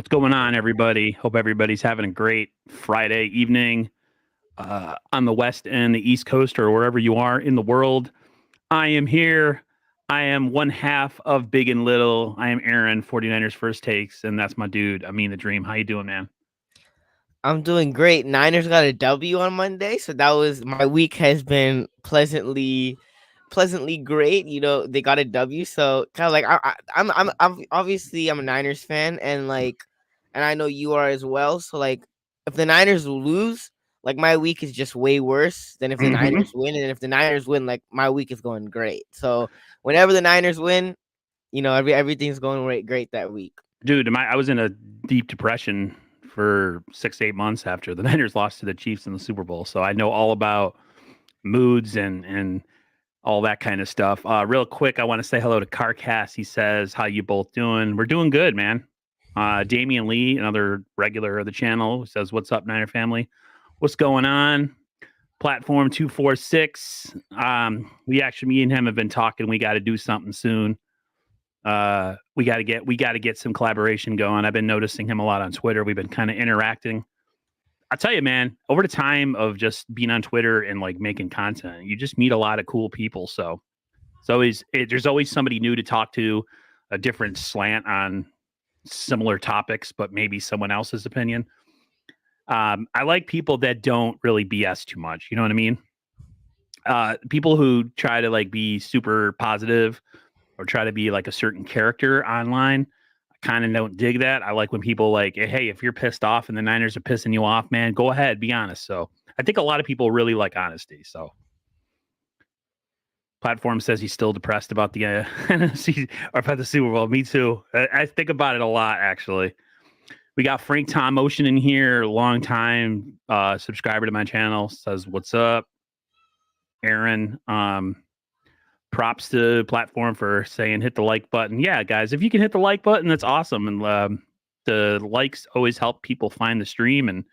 What's going on, everybody? Hope everybody's having a great Friday evening on the West and the East Coast or wherever you are in the world. I am here. I am one half of Big and Little. I am Aaron, 49ers First Takes, and that's my dude. I mean the dream. How you doing, man? I'm doing great. Niners got a W on Monday, so that was my week has been pleasantly great. They got a W, so kind of like I'm obviously I'm a Niners fan, and I know you are as well. So like, if the Niners lose, like my week is just way worse than if the Hmm. Niners win, and if the Niners win, like my week is going great. So whenever the Niners win, everything's going great that week. Dude, I was in a deep depression for 6 to 8 months after the Niners lost to the Chiefs in the Super Bowl. So I know all about moods and all that kind of stuff. Real quick, I want to say hello to Carcast. He says, "How you both doing?" We're doing good, man. Damian Lee, another regular of the channel, says, "What's up, Niner family? What's going on?" Platform 246. Me and him have been talking. We got to do something soon. We got to get some collaboration going. I've been noticing him a lot on Twitter. We've been kind of interacting. I tell you, man, over the time of just being on Twitter and like making content, you just meet a lot of cool people. So there's always somebody new to talk to, a different slant on similar topics, but maybe someone else's opinion. I like people that don't really BS too much. You know what I mean? People who try to like be super positive or try to be like a certain character online. I kind of don't dig that. I like when people like, hey, if you're pissed off and the Niners are pissing you off, man, go ahead, be honest. So I think a lot of people really like honesty. So Platform says he's still depressed about the NFC or about the Super Bowl. Me too. I think about it a lot, actually. We got Frank Tom Ocean in here, long time subscriber to my channel. Says, "What's up, Aaron?" Props to Platform for saying hit the like button. Yeah, guys, if you can hit the like button, that's awesome. And the likes always help people find the stream and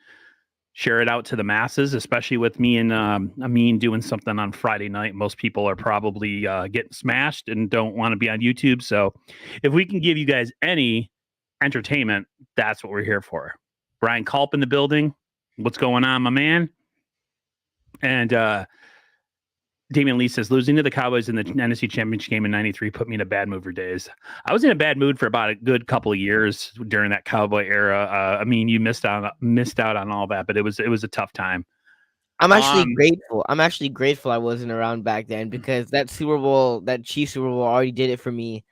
share it out to the masses, especially with me and Amin doing something on Friday night. Most people are probably getting smashed and don't want to be on YouTube. So if we can give you guys any entertainment, that's what we're here for. Brian Culp in the building. What's going on, my man? And Damian Lee says, losing to the Cowboys in the NFC Championship game in '93 put me in a bad mood for days. I was in a bad mood for about a good couple of years during that Cowboy era. I mean, you missed out on all that, but it was a tough time. I'm actually Um, grateful. I'm actually grateful I wasn't around back then because that Super Bowl, that Chiefs Super Bowl already did it for me.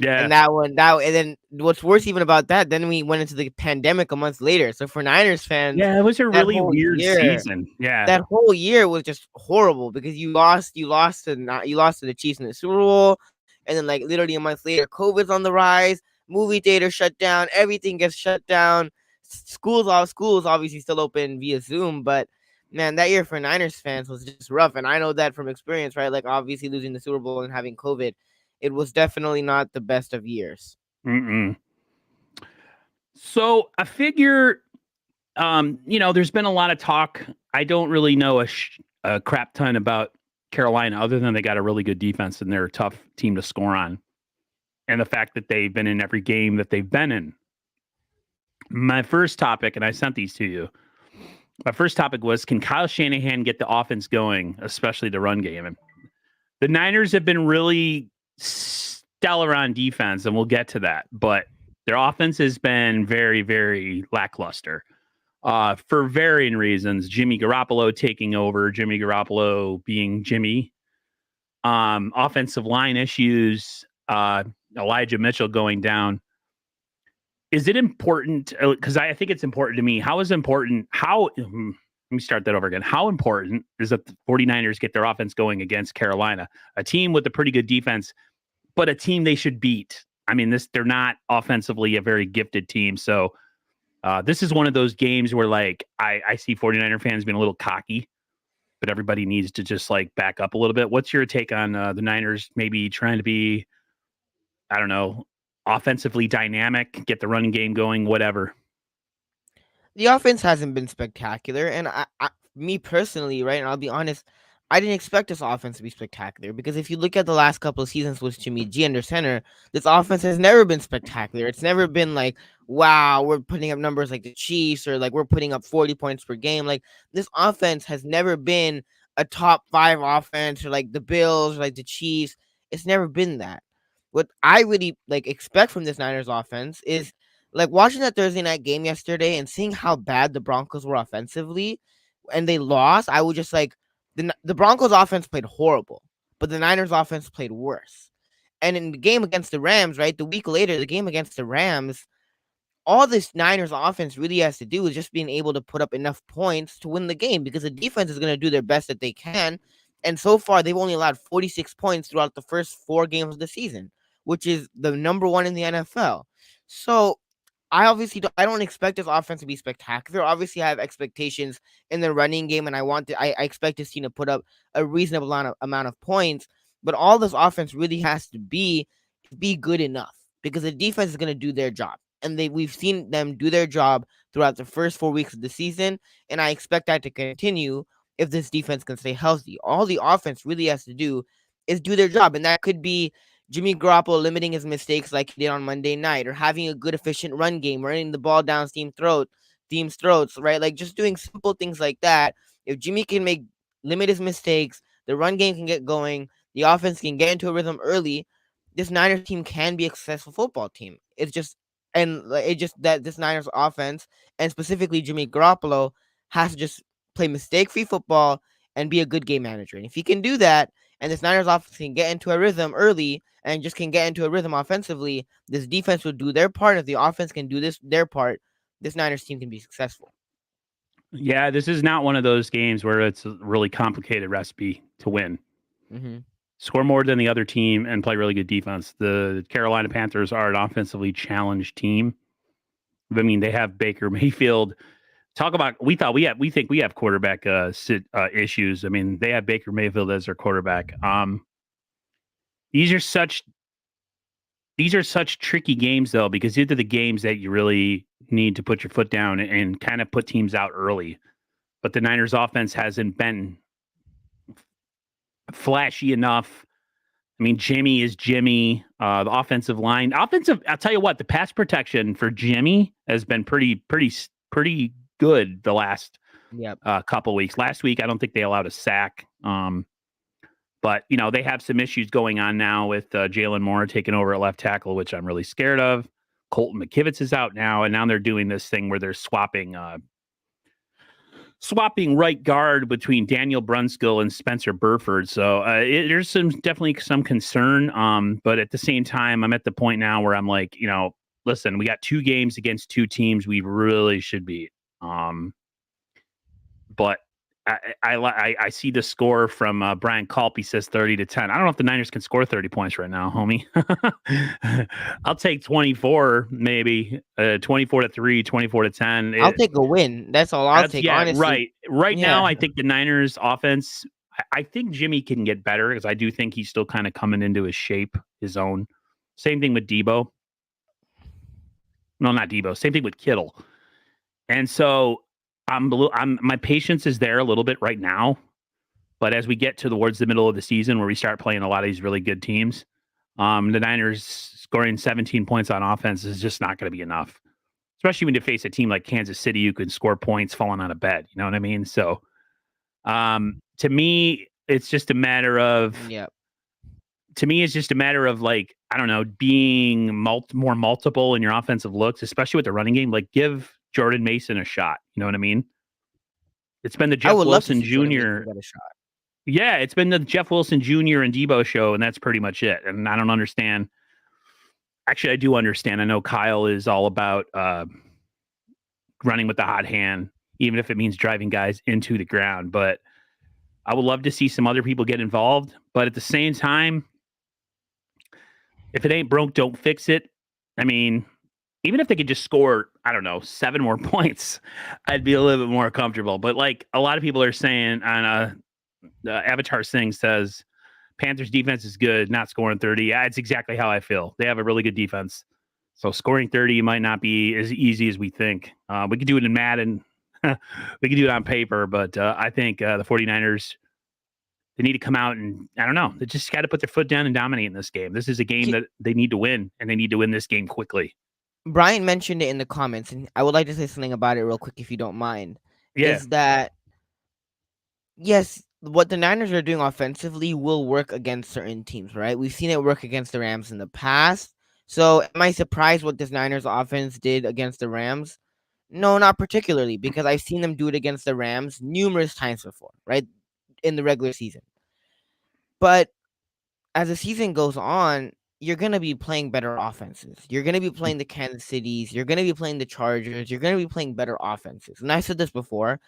yeah, And and then what's worse even about that, then we went into the pandemic a month later. So for Niners fans, yeah, it was a that really whole weird year, season. Yeah, that whole year was just horrible because you lost to the Chiefs in the Super Bowl, and then like literally a month later, COVID's on the rise, movie theaters shut down, everything gets shut down. Schools obviously still open via Zoom, but man, that year for Niners fans was just rough, and I know that from experience, right? Like obviously losing the Super Bowl and having COVID, it was definitely not the best of years. mm-mm. So I figure, there's been a lot of talk. I don't really know a crap ton about Carolina, other than they got a really good defense and they're a tough team to score on, and the fact that they've been in every game that they've been in. My first topic, and I sent these to you. My first topic was, can Kyle Shanahan get the offense going, especially the run game? And the Niners have been really stellar on defense, and we'll get to that. But their offense has been very, very lackluster for varying reasons. Jimmy Garoppolo taking over, Jimmy Garoppolo being Jimmy, offensive line issues, Elijah Mitchell going down. Is it important? Because I think it's important to me. Let me start that over again. How important is that the 49ers get their offense going against Carolina, a team with a pretty good defense, but a team they should beat? I mean, they're not offensively a very gifted team. So this is one of those games where like I see 49er fans being a little cocky, but everybody needs to just like back up a little bit. What's your take on the Niners maybe trying to be, I don't know, offensively dynamic, get the running game going, whatever? The offense hasn't been spectacular, and me personally, right, and I'll be honest, I didn't expect this offense to be spectacular because if you look at the last couple of seasons with Jimmy G under center, this offense has never been spectacular. It's never been like, wow, we're putting up numbers like the Chiefs or like we're putting up 40 points per game. Like this offense has never been a top 5 offense or like the Bills or like the Chiefs. It's never been that. What I really like expect from this Niners offense is like watching that Thursday night game yesterday and seeing how bad the Broncos were offensively and they lost. I would just like the Broncos offense played horrible, but the Niners offense played worse. And in the game against the Rams, right, the week later, the game against the Rams, all this Niners offense really has to do is just being able to put up enough points to win the game because the defense is going to do their best that they can. And so far, they've only allowed 46 points throughout the first 4 games of the season, which is the number 1 in the NFL. So I don't expect this offense to be spectacular. Obviously, I have expectations in the running game, and I expect this team to put up a reasonable amount of points. But all this offense really has to be good enough because the defense is going to do their job, and we've seen them do their job throughout the first 4 weeks of the season, and I expect that to continue if this defense can stay healthy. All the offense really has to do is do their job, and that could be Jimmy Garoppolo limiting his mistakes like he did on Monday night, or having a good efficient run game, running the ball down team's throats, right? Like just doing simple things like that. If Jimmy can limit his mistakes, the run game can get going, the offense can get into a rhythm early, this Niners team can be a successful football team. It's just that this Niners offense and specifically Jimmy Garoppolo has to just play mistake-free football and be a good game manager. And if he can do that, and this Niners offense can get into a rhythm early and just can get into a rhythm offensively, this defense will do their part. If the offense can do their part, this Niners team can be successful. Yeah, this is not one of those games where it's a really complicated recipe to win. Mm-hmm. Score more than the other team and play really good defense. The Carolina Panthers are an offensively challenged team. I mean, they have Baker Mayfield. Talk about we think we have quarterback issues. I mean, they have Baker Mayfield as their quarterback. These are such tricky games though, because these are the games that you really need to put your foot down and kind of put teams out early. But the Niners offense hasn't been flashy enough. I mean, Jimmy is Jimmy. The offensive line, I'll tell you what, the pass protection for Jimmy has been pretty good the last couple weeks. Last week, I don't think they allowed a sack. But, you know, they have some issues going on now with Jalen Moore taking over at left tackle, which I'm really scared of. Colton McKivitz is out now, and now they're doing this thing where they're swapping right guard between Daniel Brunskill and Spencer Burford. So there's definitely some concern. But at the same time, I'm at the point now where I'm like, you know, listen, we got 2 games against 2 teams we really should beat. But I see the score from Brian Culp. He says 30-10. I don't know if the Niners can score 30 points right now, homie. I'll take 24, maybe 24-3, 24-10. I'll take a win. That's all I'll take. Honestly, right now, I think the Niners offense. I think Jimmy can get better because I do think he's still kind of coming into his shape, his own. Same thing with Debo. No, not Debo. Same thing with Kittle. And so my patience is there a little bit right now, but as we get towards the middle of the season where we start playing a lot of these really good teams, the Niners scoring 17 points on offense is just not going to be enough, especially when you face a team like Kansas City who can score points falling out of bed. You know what I mean? So to me, it's just a matter of like, I don't know, being more multiple in your offensive looks, especially with the running game. Like, give Jordan Mason a shot. You know what I mean? It's been the Jeff Wilson Jr. Yeah, it's been the Jeff Wilson Jr. and Debo show, and that's pretty much it. And I don't understand. Actually, I do understand. I know Kyle is all about running with the hot hand, even if it means driving guys into the ground. But I would love to see some other people get involved. But at the same time, if it ain't broke, don't fix it. I mean, even if they could just score, I don't know, 7 more points, I'd be a little bit more comfortable. But like a lot of people are saying on Avatar Singh says, Panthers defense is good, not scoring 30. Yeah, it's exactly how I feel. They have a really good defense. So scoring 30 might not be as easy as we think. We could do it in Madden. We could do it on paper, but I think the 49ers They need to come out and, I don't know, they just got to put their foot down and dominate in this game. This is a game that they need to win, and they need to win this game quickly. Brian mentioned it in the comments, and I would like to say something about it real quick if you don't mind. Yeah. Is that, yes, what the Niners are doing offensively will work against certain teams, right? We've seen it work against the Rams in the past. So am I surprised what this Niners offense did against the Rams? No, not particularly, because I've seen them do it against the Rams numerous times before, right? In the regular season. But as the season goes on, you're going to be playing better offenses. You're going to be playing the Kansas Cities. You're going to be playing the Chargers. You're going to be playing better offenses. And I said this before,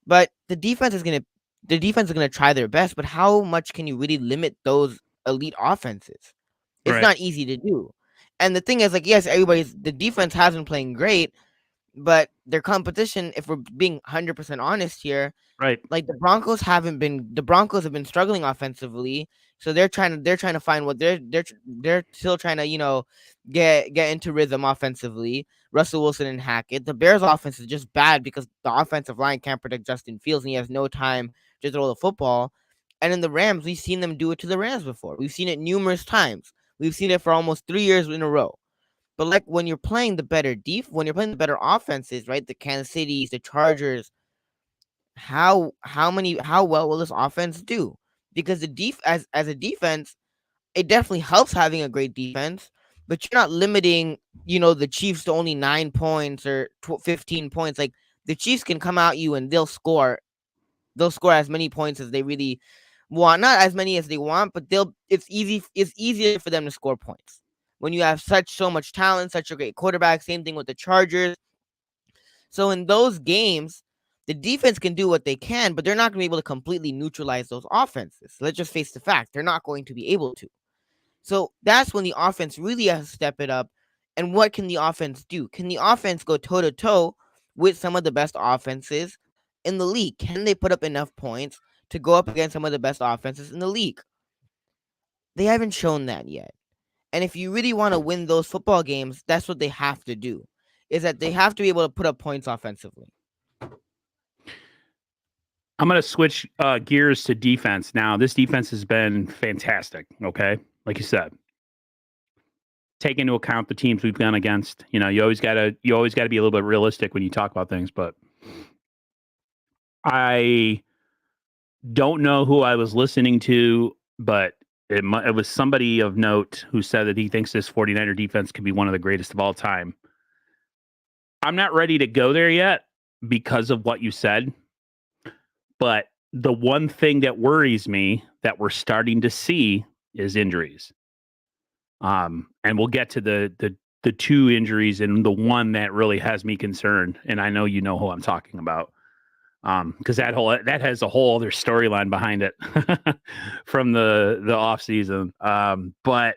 but the defense is going to try their best, but how much can you really limit those elite offenses? It's Right. not easy to do. And the thing is, like, yes, the defense has been playing great, but their competition, if we're being 100% honest here, Right. like the Broncos have been struggling offensively, so they're trying to find what they're still trying to get into rhythm offensively. Russell Wilson and Hackett. The Bears offense is just bad because the offensive line can't protect Justin Fields and he has no time to throw the football. And in the Rams, we've seen them do it to the Rams before. We've seen it numerous times. We've seen it for almost 3 years in a row. But like when you're playing the better offenses, right? The Kansas Cities, the Chargers, how well will this offense do? Because as a defense, it definitely helps having a great defense, but you're not limiting, the Chiefs to only 9 points or 15 points. Like the Chiefs can come out you and they'll score as many points as they really want. Not as many as they want, but it's easier for them to score points when you have so much talent, such a great quarterback. Same thing with the Chargers. So in those games, the defense can do what they can, but they're not going to be able to completely neutralize those offenses. Let's just face the fact. They're not going to be able to. So that's when the offense really has to step it up. And what can the offense do? Can the offense go toe-to-toe with some of the best offenses in the league? Can they put up enough points to go up against some of the best offenses in the league? They haven't shown that yet. And if you really want to win those football games, that's what they have to do, is that they have to be able to put up points offensively. I'm going to switch gears to defense now. This defense has been fantastic, okay? Like you said. Take into account the teams we've gone against. You always got to be a little bit realistic when you talk about things, but I don't know who I was listening to, but it was somebody of note who said that he thinks this 49er defense could be one of the greatest of all time. I'm not ready to go there yet because of what you said, but the one thing that worries me that we're starting to see is injuries. And we'll get to the two injuries and the one that really has me concerned. And I know you know who I'm talking about. Because that has a whole other storyline behind it from the off season. But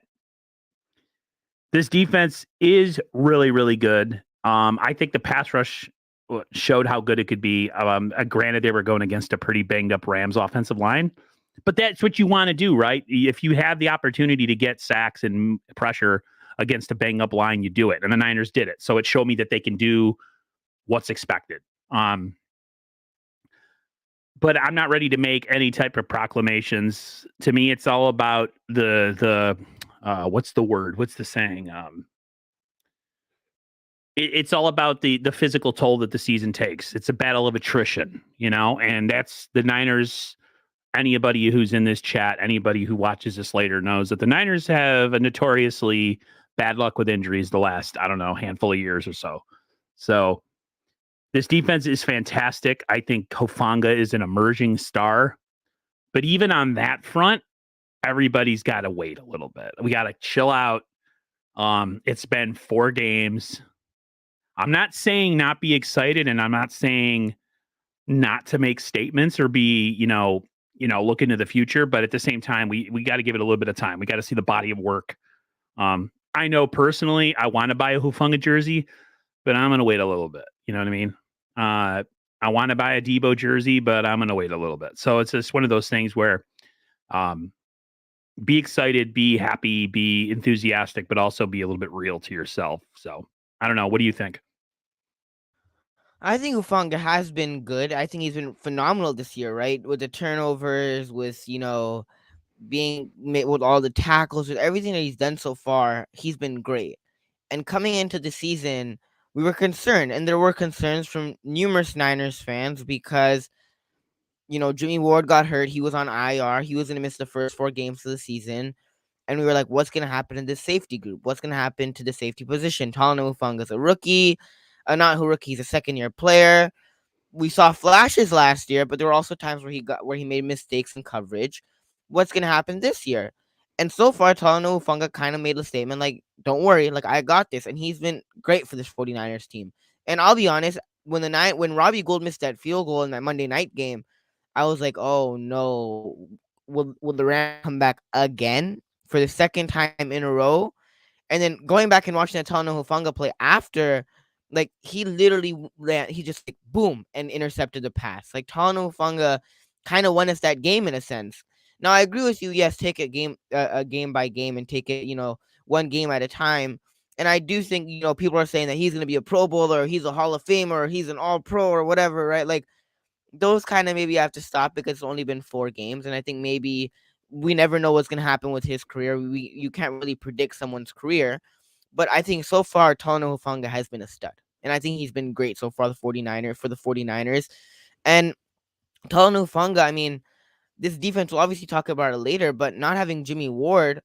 this defense is really, really good. I think the pass rush showed how good it could be. Granted, they were going against a pretty banged up Rams offensive line, but that's what you want to do, right? If you have the opportunity to get sacks and pressure against a banged up line, you do it. And the Niners did it. So it showed me that they can do what's expected. But I'm not ready to make any type of proclamations. To me, it's all about the what's the word? What's the saying? It's all about the physical toll that the season takes. It's a battle of attrition, and that's the Niners. Anybody who's in this chat, anybody who watches this later knows that the Niners have a notoriously bad luck with injuries the last, handful of years or so. So this defense is fantastic. I think Hufanga is an emerging star. But even on that front, everybody's got to wait a little bit. We got to chill out. It's been 4 games. I'm not saying not be excited, and I'm not saying not to make statements or be, look into the future. But at the same time, we got to give it a little bit of time. We got to see the body of work. I know personally I want to buy a Hufanga jersey, but I'm going to wait a little bit. You know what I mean? I want to buy a Debo jersey, but I'm going to wait a little bit. So it's just one of those things where be excited, be happy, be enthusiastic, but also be a little bit real to yourself. So I don't know. What do you think? I think Ufanga has been good. I think he's been phenomenal this year, right? With the turnovers, with being with all the tackles, with everything that he's done so far, he's been great. And coming into the season, we were concerned, and there were concerns from numerous Niners fans because Jimmy Ward got hurt. He was on IR. He was going to miss the first 4 games of the season. And we were like, what's going to happen in this safety group? What's going to happen to the safety position? Talanoa Ufanga's a rookie. Not a rookie, he's a second-year player. We saw flashes last year, but there were also times where he made mistakes in coverage. What's going to happen this year? And so far, Talanoa Ufanga kind of made a statement like, don't worry, like, I got this. And he's been great for this 49ers team. And I'll be honest, when Robbie Gould missed that field goal in that Monday night game, I was like, oh no, will the Rams come back again for the second time in a row? And then going back and watching that Talanoa Hufanga play after, like, he literally he just like boom and intercepted the pass. Like, Talanoa Hufanga kind of won us that game in a sense. Now I agree with you. Yes, take it game by game and take it one game at a time. And I do think people are saying that he's gonna be a Pro Bowler, or he's a Hall of Famer, or he's an All Pro, or whatever, right? Like, those kind of maybe have to stop because it's only been 4 games, and I think maybe we never know what's going to happen with his career. You can't really predict someone's career, but I think so far Talanoa Hufanga has been a stud, and I think he's been great so far for the 49ers. And Talanoa Hufanga, I mean, this defense, we'll obviously talk about it later, but not having Jimmy Ward,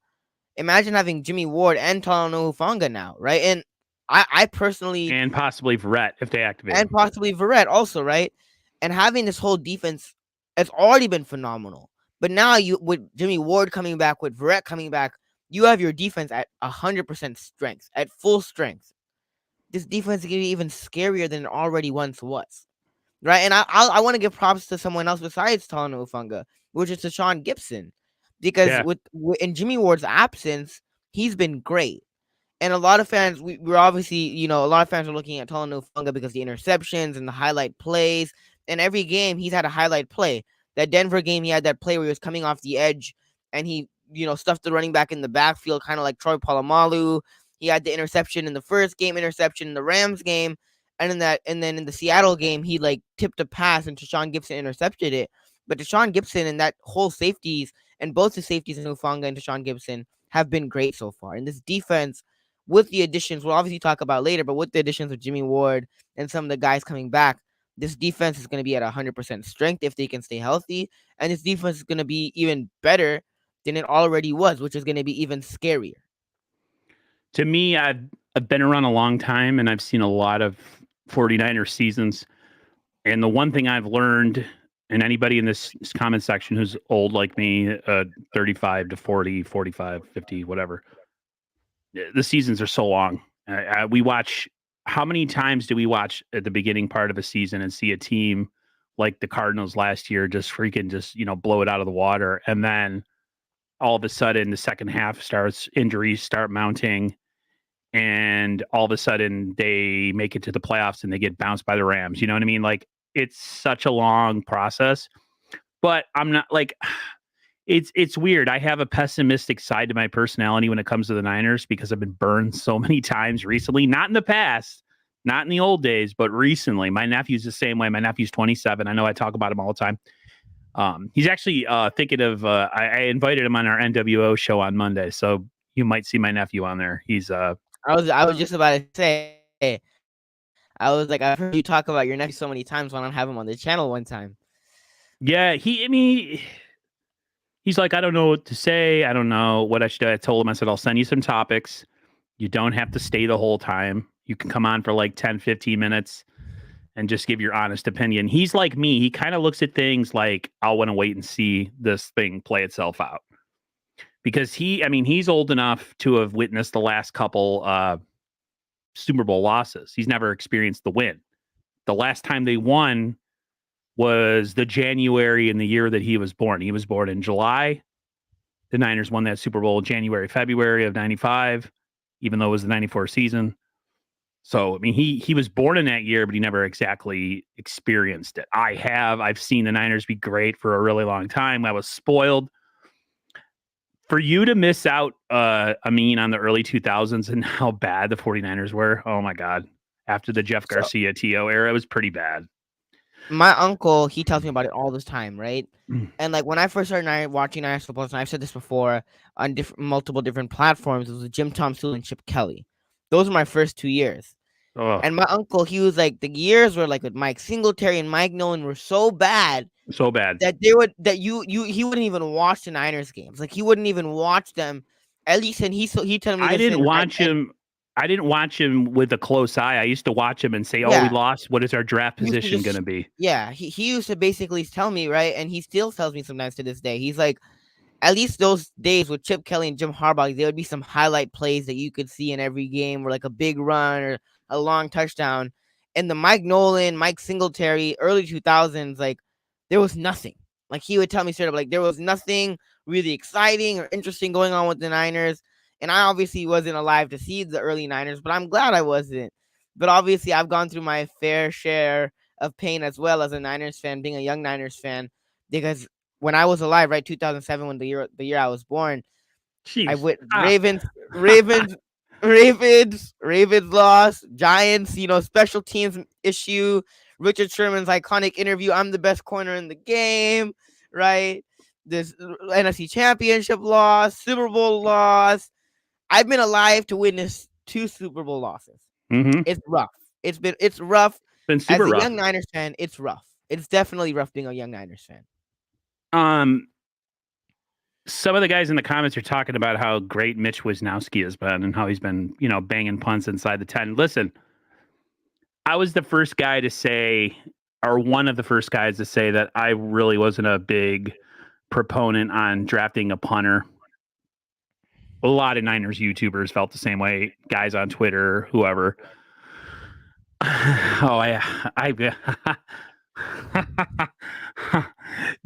imagine having Jimmy Ward and Talanoa Hufanga now, right? And I personally, and possibly Verrett if they activate and him. possibly Verrett also, right? And having this whole defense has already been phenomenal. But now with Jimmy Ward coming back, with Verrett coming back, you have your defense at 100% strength, at full strength. This defense is going to be even scarier than it already once was, right? And I want to give props to someone else besides Talanoa Hufanga, which is to Sean Gibson, because Yeah. in Jimmy Ward's absence, he's been great. And a lot of fans, we're obviously, a lot of fans are looking at Talanoa Hufanga because the interceptions and the highlight plays. And every game, he's had a highlight play. That Denver game, he had that play where he was coming off the edge and he, stuffed the running back in the backfield, kind of like Troy Polamalu. He had the interception in the first game, interception in the Rams game. And then in the Seattle game, he like tipped a pass and Tashawn Gibson intercepted it. But Tashawn Gibson and that whole safeties, and both the safeties in Hufanga and Tashawn Gibson have been great so far. And this defense, with the additions, we'll obviously talk about later, but with the additions of Jimmy Ward and some of the guys coming back, this defense is going to be at 100% strength if they can stay healthy. And this defense is going to be even better than it already was, which is going to be even scarier. To me, I've been around a long time and I've seen a lot of 49er seasons. And the one thing I've learned, and anybody in this comment section who's old like me, 35 to 40, 45, 50, whatever, the seasons are so long. We watch, how many times do we watch at the beginning part of a season and see a team like the Cardinals last year just blow it out of the water, and then all of a sudden the second half injuries start mounting, and all of a sudden they make it to the playoffs and they get bounced by the Rams. You know what I mean? Like, it's such a long process, but I'm not like, it's weird. I have a pessimistic side to my personality when it comes to the Niners because I've been burned so many times recently, not in the past, not in the old days, but recently. My nephew's the same way. My nephew's 27. I know I talk about him all the time. He's actually thinking of, I invited him on our NWO show on Monday, so you might see my nephew on there. He's I was just about to say, I was like, I've heard you talk about your nephew so many times. Why not have him on the channel one time? Yeah, he's like, I don't know what to say. I don't know what I should do. I told him, I said, I'll send you some topics. You don't have to stay the whole time. You can come on for like 10, 15 minutes and just give your honest opinion. He's like me. He kind of looks at things like, I'll want to wait and see this thing play itself out. Because he's old enough to have witnessed the last couple Super Bowl losses. He's never experienced the win. The last time they won was the January in the year that he was born. He was born in July. The Niners won that Super Bowl January, February of 95, even though it was the 94 season. So, I mean, he was born in that year, but he never exactly experienced it. I've seen the Niners be great for a really long time. I was spoiled. For you to miss out, on the early 2000s and how bad the 49ers were, oh my God. after the Jeff So Garcia T.O. era. It was pretty bad. my uncle, he tells me about it all this time, right? Mm. And like when I first started watching Niners football, and I've said this before on multiple different platforms, it was Jim Tom Sewell and Chip Kelly. Those were my first 2 years. Oh, And my uncle, he was like, the years were like with Mike Singletary and Mike Nolan were so bad so bad. that they would that he wouldn't even watch the Niners games. Like he wouldn't even watch them. At least, and he told me I this. didn't watch him. I didn't watch him with a close eye. I used to watch him and say, "Oh, we Yeah, lost. What is our draft he used to position going just to be?" yeah. He used to basically tell me, right, and he still tells me sometimes to this day. He's like, at least those days with Chip Kelly and Jim Harbaugh, there would be some highlight plays that you could see in every game, or like a big run or a long touchdown. And the Mike Nolan, Mike Singletary, early 2000s, like there was nothing. Like he would tell me straight up, like there was nothing really exciting or interesting going on with the Niners. And I obviously wasn't alive to see the early Niners, but I'm glad I wasn't. But obviously, I've gone through my fair share of pain as well as a Niners fan, being a young Niners fan, because when I was alive, right, 2007, when the year I was born, I Jeez. went Ah. Ravens lost, Giants, special teams issue, Richard Sherman's iconic interview, I'm the best corner in the game, right? This NFC Championship loss, Super Bowl loss. I've been alive to witness 2 Super Bowl losses. Mm-hmm. It's rough. It's rough. Been As super a rough. young Niners fan, it's rough. It's definitely rough being a young Niners fan. Some of the guys in the comments are talking about how great Mitch Wisnowski has been and how he's been, banging punts inside the 10. Listen, I was the first guy to say, or one of the first guys to say, that I really wasn't a big proponent on drafting a punter. A lot of Niners YouTubers felt the same way, guys on Twitter, whoever.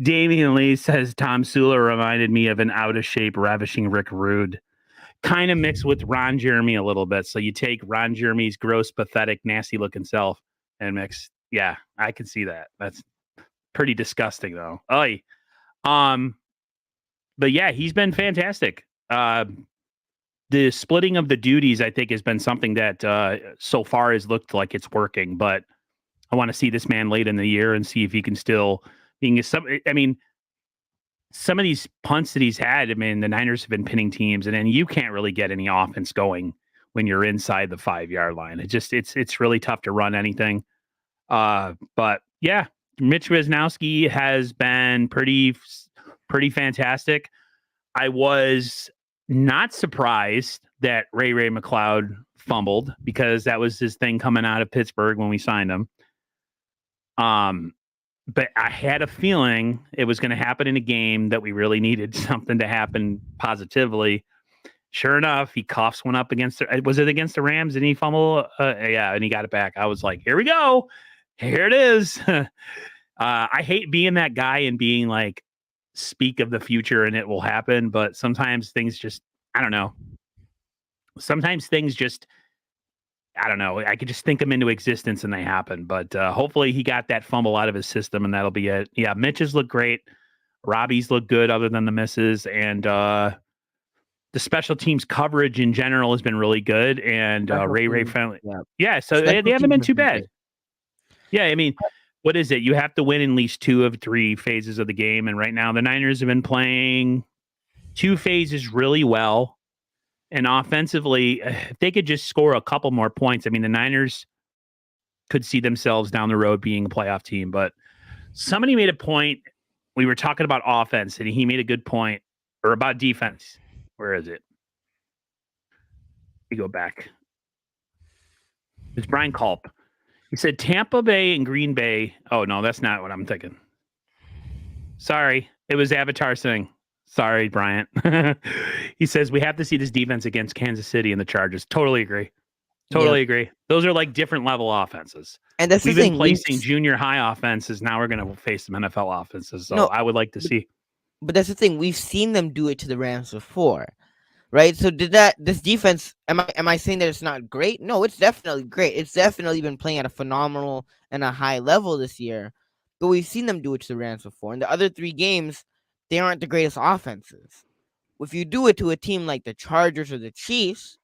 Damian Lee says Tom Sula reminded me of an out of shape, ravishing Rick Rude, kind of mixed with Ron Jeremy a little bit. So you take Ron Jeremy's gross, pathetic, nasty looking self and mix. Yeah, I can see that. That's pretty disgusting, though. But yeah, he's been fantastic. The splitting of the duties, I think, has been something that so far has looked like it's working. But I want to see this man late in the year and see if he can still some of these punts that he's had. I mean, the Niners have been pinning teams, and then you can't really get any offense going when you're inside the 5-yard line. It's really tough to run anything. But yeah, Mitch Wisnowski has been pretty fantastic. I was not surprised that Ray McCloud fumbled, because that was his thing coming out of Pittsburgh when we signed him. But I had a feeling it was going to happen in a game that we really needed something to happen positively. Sure enough, he coughs one up against was it against the Rams? Didn't he fumble? Yeah, and he got it back. I was like, here we go. Here it is. I hate being that guy and being like, speak of the future and it will happen. But sometimes things just, I don't know. Sometimes things just, I don't know. I could just think them into existence and they happen. But hopefully he got that fumble out of his system and that'll be it. Yeah, Mitch's look great. Robbie's look good other than the misses. And the special teams coverage in general has been really good. And Ray finally. Yeah, so they haven't been too bad. Yeah, I mean, what is it? You have to win at least 2 of 3 phases of the game. And right now the Niners have been playing 2 phases really well. And offensively, if they could just score a couple more points, I mean, the Niners could see themselves down the road being a playoff team. But somebody made a point. We were talking about offense, and he made a good point, or about defense. Where is it? We go back. It's Brian Culp. He said Tampa Bay and Green Bay. Oh, no, that's not what I'm thinking. Sorry. It was Avatar Singh. Sorry, Bryant. He says we have to see this defense against Kansas City and the Chargers. Totally agree. Agree. Those are like different level offenses. And that's we've been placing junior high offenses. Now we're going to face some NFL offenses. So I would like to see. But that's the thing. We've seen them do it to the Rams before, right? So this defense? Am I saying that it's not great? No, it's definitely great. It's definitely been playing at a phenomenal and a high level this year. But we've seen them do it to the Rams before. In the other 3 games, they aren't the greatest offenses. If you do it to a team like the Chargers or the Chiefs,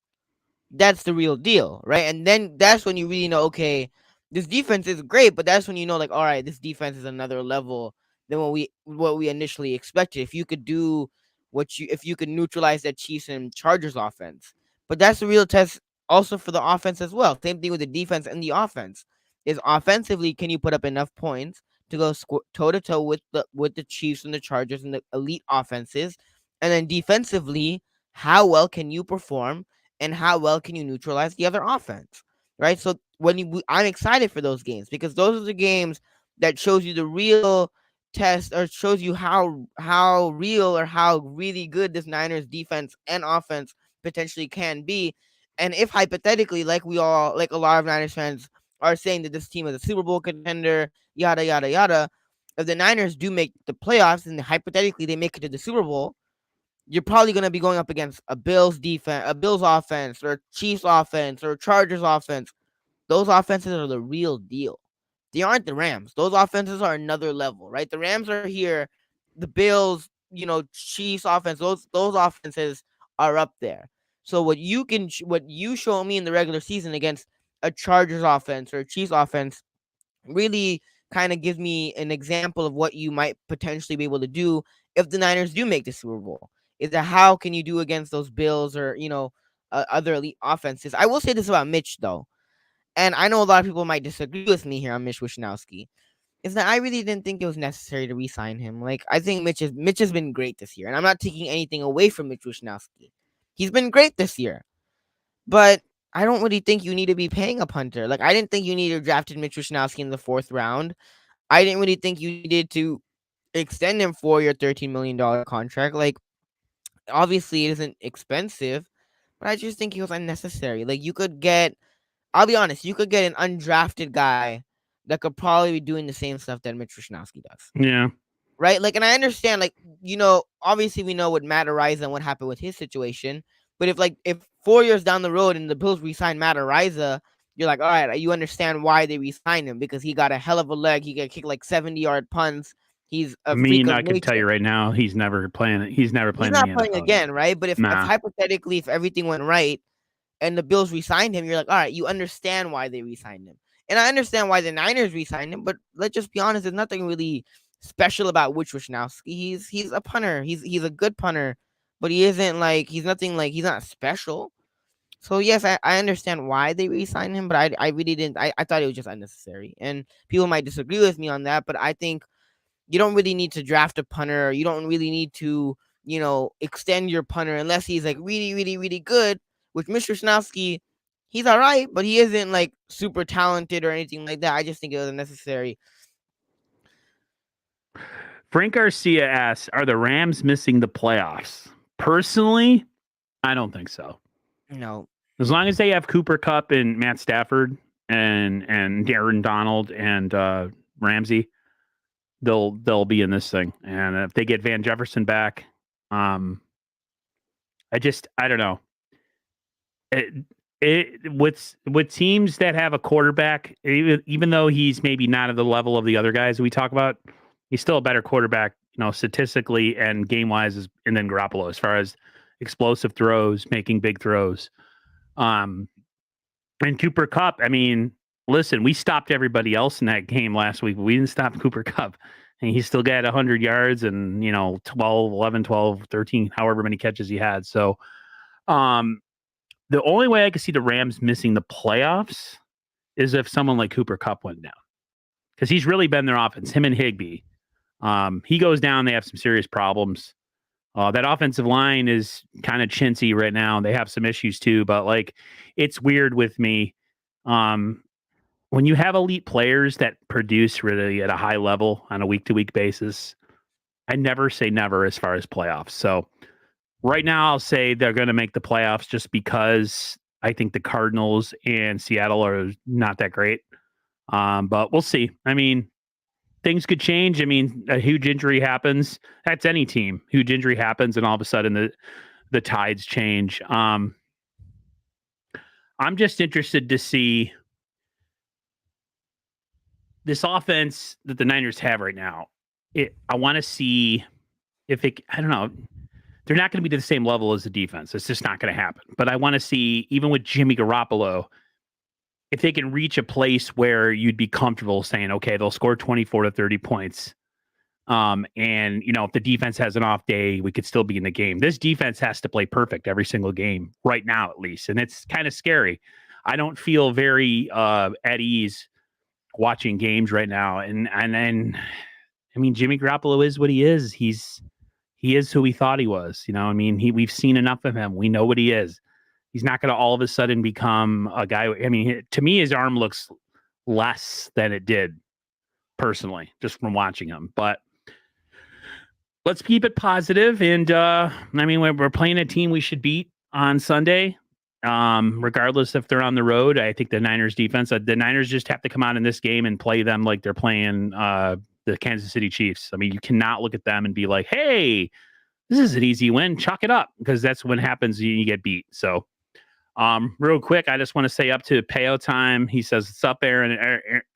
that's the real deal, right? And then that's when you really know, okay, this defense is great, but that's when you know, like, all right, this defense is another level than what we initially expected. If you could do if you could neutralize that Chiefs and Chargers offense, but that's the real test also for the offense as well. Same thing with the defense and the offense. Is offensively, can you put up enough points to go toe to toe with the Chiefs and the Chargers and the elite offenses, and then defensively, how well can you perform and how well can you neutralize the other offense, right? So I'm excited for those games because those are the games that shows you the real test or shows you how real or how really good this Niners defense and offense potentially can be. And if hypothetically, like a lot of Niners fans are saying that this team is a Super Bowl contender, yada yada yada, if the Niners do make the playoffs and hypothetically they make it to the Super Bowl, you're probably going to be going up against a Bills defense, a Bills offense, or a Chiefs offense, or a Chargers offense. Those offenses are the real deal. They aren't the Rams. Those offenses are another level, right? The Rams are here. The Bills, Chiefs offense, those offenses are up there. So what you show me in the regular season against a Chargers offense or a Chiefs offense really kind of gives me an example of what you might potentially be able to do if the Niners do make the Super Bowl. Is that how can you do against those Bills or other elite offenses? I will say this about Mitch though, and I know a lot of people might disagree with me here on Mitch Wishnowsky. Is that I really didn't think it was necessary to re-sign him. Like I think Mitch has been great this year, and I'm not taking anything away from Mitch Wishnowsky. He's been great this year, but I don't really think you need to be paying a punter. Like I didn't think you needed to drafted Mitch Wishnowsky in the fourth round. I didn't really think you needed to extend him for your $13 million contract. Like, obviously, it isn't expensive, but I just think it was unnecessary. Like, I'll be honest, you could get an undrafted guy that could probably be doing the same stuff that Mitch Wishnowsky does. Yeah. Right? Like, and I understand, like, obviously we know what Matt Ariza and what happened with his situation. But if 4 years down the road and the Bills re-sign Matt Ariza, you're like, all right, you understand why they re-signed him because he got a hell of a leg. He can kick like 70-yard punts. He's I a freak mean, of I could tell nature. you right now, he's never playing. He's never He's playing in not the playing NFL again. again, right? But if Nah. hypothetically, if everything went right and the Bills re-signed him, you're like, all right, you understand why they re-signed him. And I understand why the Niners re-signed him, but let's just be honest, there's nothing really special about Mitch Wishnowsky. He's a punter. He's a good punter, but he's nothing like he's not special. So yes, I understand why they re-signed him, but I really didn't. I thought it was just unnecessary. And people might disagree with me on that, but I think you don't really need to draft a punter. You don't really need to, extend your punter unless he's like really, really, really good. With Mr. Snowski, he's all right, but he isn't like super talented or anything like that. I just think it was unnecessary. Frank Garcia asks, "Are the Rams missing the playoffs?" Personally, I don't think so. No, As long as they have Cooper Kupp and Matt Stafford and Darren Donald and Ramsey, they'll be in this thing. And if they get Van Jefferson back, I don't know. With teams that have a quarterback, even though he's maybe not at the level of the other guys we talk about, he's still a better quarterback, statistically and game wise, and then Garoppolo as far as explosive throws, making big throws. And Cooper Kupp, I mean, listen, we stopped everybody else in that game last week, but we didn't stop Cooper Kupp. And he still got 100 yards and, 12, 11, 12, 13, however many catches he had. So, the only way I could see the Rams missing the playoffs is if someone like Cooper Kupp went down, because he's really been their offense. Him and Higbee. He goes down, they have some serious problems. That offensive line is kind of chintzy right now. They have some issues too, but like it's weird with me. When you have elite players that produce really at a high level on a week to week basis, I never say never as far as playoffs. So right now, I'll say they're going to make the playoffs just because I think the Cardinals and Seattle are not that great. But we'll see. I mean, things could change. I mean, a huge injury happens. That's any team. Huge injury happens, and all of a sudden the tides change. I'm just interested to see this offense that the Niners have right now. I want to see if it. I don't know. they're not going to be to the same level as the defense. It's just not going to happen. But I want to see, even with Jimmy Garoppolo, if they can reach a place where you'd be comfortable saying, okay, they'll score 24 to 30 points. And, you know, if the defense has an off day, we could still be in the game. This defense has to play perfect every single game right now, at least. And it's kind of scary. I don't feel very at ease watching games right now. And then, I mean, Jimmy Garoppolo is what he is. He is who we thought he was. You know, I mean, we've seen enough of him. We know what he is. He's not going to all of a sudden become a guy. I mean, to me, his arm looks less than it did personally, just from watching him. But let's keep it positive. And I mean, we're playing a team we should beat on Sunday, regardless if they're on the road. I think the Niners defense, the Niners just have to come out in this game and play them like they're playing the Kansas City Chiefs. I mean, you cannot look at them and be like, hey, this is an easy win. Chalk it up, because that's what happens. You get beat. So real quick, I just want to say up to Peo time. He says, "What's up, Aaron?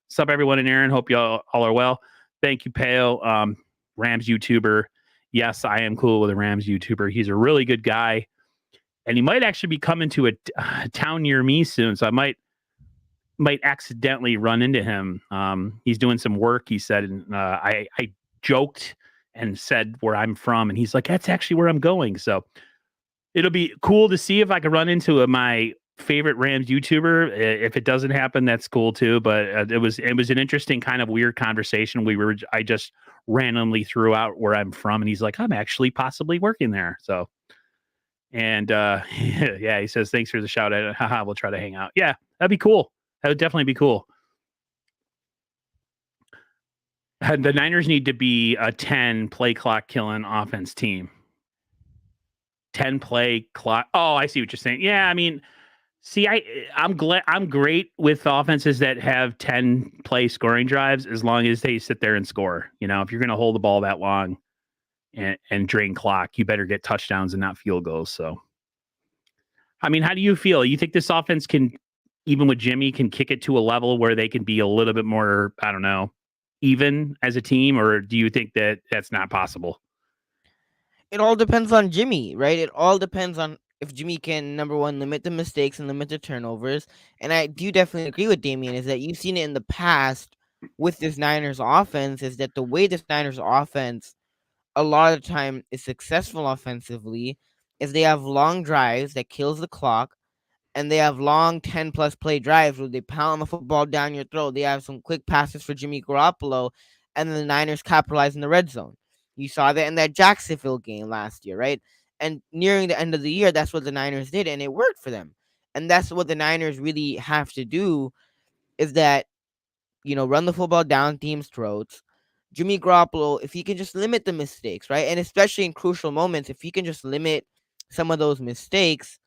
What's up, everyone in Aaron? Hope y'all all are well." Thank you, Peo. Rams YouTuber. Yes, I am cool with a Rams YouTuber. He's a really good guy, and he might actually be coming to a town near me soon. So I might accidentally run into him. He's doing some work, he said, and I joked and said where I'm from, and he's like, "That's actually where I'm going." So it'll be cool to see if I can run into my favorite Rams YouTuber. If it doesn't happen, that's cool too. But it was an interesting kind of weird conversation. I just randomly threw out where I'm from, and he's like, "I'm actually possibly working there." So, and yeah, he says, "Thanks for the shout out. Haha, we'll try to hang out." Yeah, that'd be cool. That would definitely be cool. The Niners need to be a 10 play clock killing offense team. 10 play clock. Oh, I see what you're saying. Yeah, I mean, see, I'm great with offenses that have 10 play scoring drives, as long as they sit there and score. You know, if you're going to hold the ball that long and drain clock, you better get touchdowns and not field goals. So, I mean, how do you feel? You think this offense can, even with Jimmy, can kick it to a level where they can be a little bit more, I don't know, even as a team, or do you think that that's not possible? It all depends on Jimmy, right? It all depends on if Jimmy can, number one, limit the mistakes and limit the turnovers. And I do definitely agree with Damien, is that you've seen it in the past with this Niners offense, is that the way this Niners offense a lot of the time is successful offensively is they have long drives that kills the clock, and they have long 10 plus play drives where they pound the football down your throat. They have some quick passes for Jimmy Garoppolo, and then the Niners capitalize in the red zone. You saw that in that Jacksonville game last year, right? And nearing the end of the year, that's what the Niners did, and it worked for them. And that's what the Niners really have to do, is that, run the football down teams' throats. Jimmy Garoppolo, if he can just limit the mistakes, right? And especially in crucial moments, if he can just limit some of those mistakes,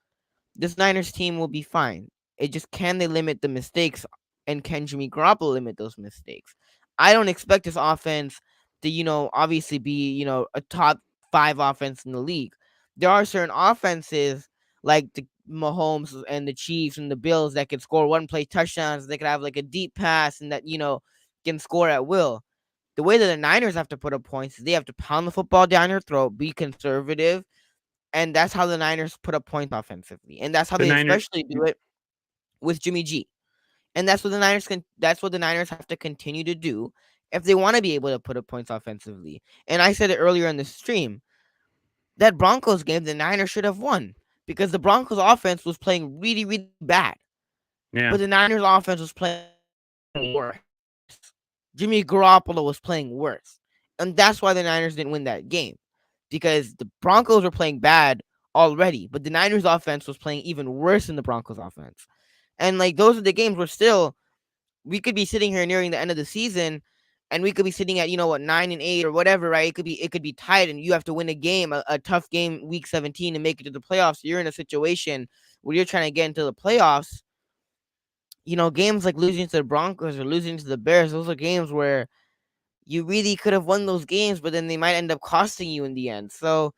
this Niners team will be fine. It just, can they limit the mistakes, and can Jimmy Garoppolo limit those mistakes? I don't expect this offense to, obviously be, a top 5 offense in the league. There are certain offenses like the Mahomes and the Chiefs and the Bills that can score one play touchdowns. They could have like a deep pass and that, can score at will. The way that the Niners have to put up points is they have to pound the football down your throat, be conservative, and that's how the Niners put up points offensively. And that's how they especially do it with Jimmy G. And that's what the Niners have to continue to do if they want to be able to put up points offensively. And I said it earlier in the stream, that Broncos game, the Niners should have won, because the Broncos offense was playing really, really bad. Yeah. But the Niners offense was playing worse. Jimmy Garoppolo was playing worse. And that's why the Niners didn't win that game, because the Broncos were playing bad already, but the Niners offense was playing even worse than the Broncos offense. And like, those are the games where still we could be sitting here nearing the end of the season, and we could be sitting at 9-8 or whatever, right? It could be tight, and you have to win a game, a tough game, week 17, and make it to the playoffs. You're in a situation where you're trying to get into the playoffs. Games like losing to the Broncos or losing to the Bears, those are games where you really could have won those games, but then they might end up costing you in the end. So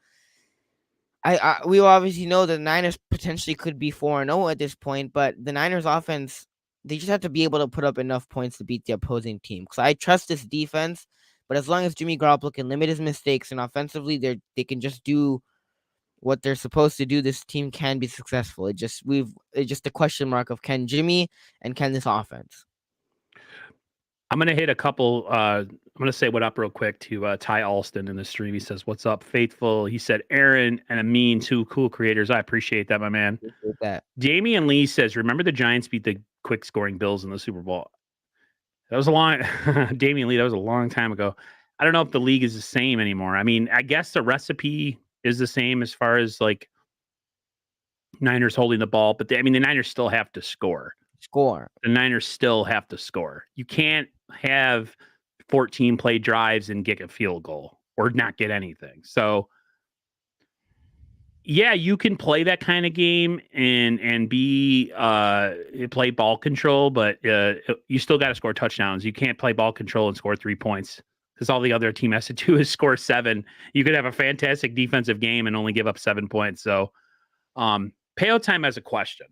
we obviously know the Niners potentially could be 4-0 at this point, but the Niners offense, they just have to be able to put up enough points to beat the opposing team. Because I trust this defense, but as long as Jimmy Garoppolo can limit his mistakes, and offensively they can just do what they're supposed to do, this team can be successful. It's just a question mark of can Jimmy and can this offense. I'm going to hit a couple. I'm going to say what up real quick to Ty Alston in the stream. He says, "What's up, faithful?" He said, "Aaron and Amin, two cool creators. I appreciate that, my man." Appreciate that. Damian Lee says, "Remember the Giants beat the quick scoring Bills in the Super Bowl?" That was a long Damian Lee. That was a long time ago. I don't know if the league is the same anymore. I mean, I guess the recipe is the same as far as like Niners holding the ball, but the Niners still have to score. The Niners still have to score. You can't have 14 play drives and get a field goal or not get anything. So yeah, you can play that kind of game and be play ball control, but you still got to score touchdowns. You can't play ball control and score 3 points because all the other team has to do is score 7. You could have a fantastic defensive game and only give up 7 points. So Payo Time has a question.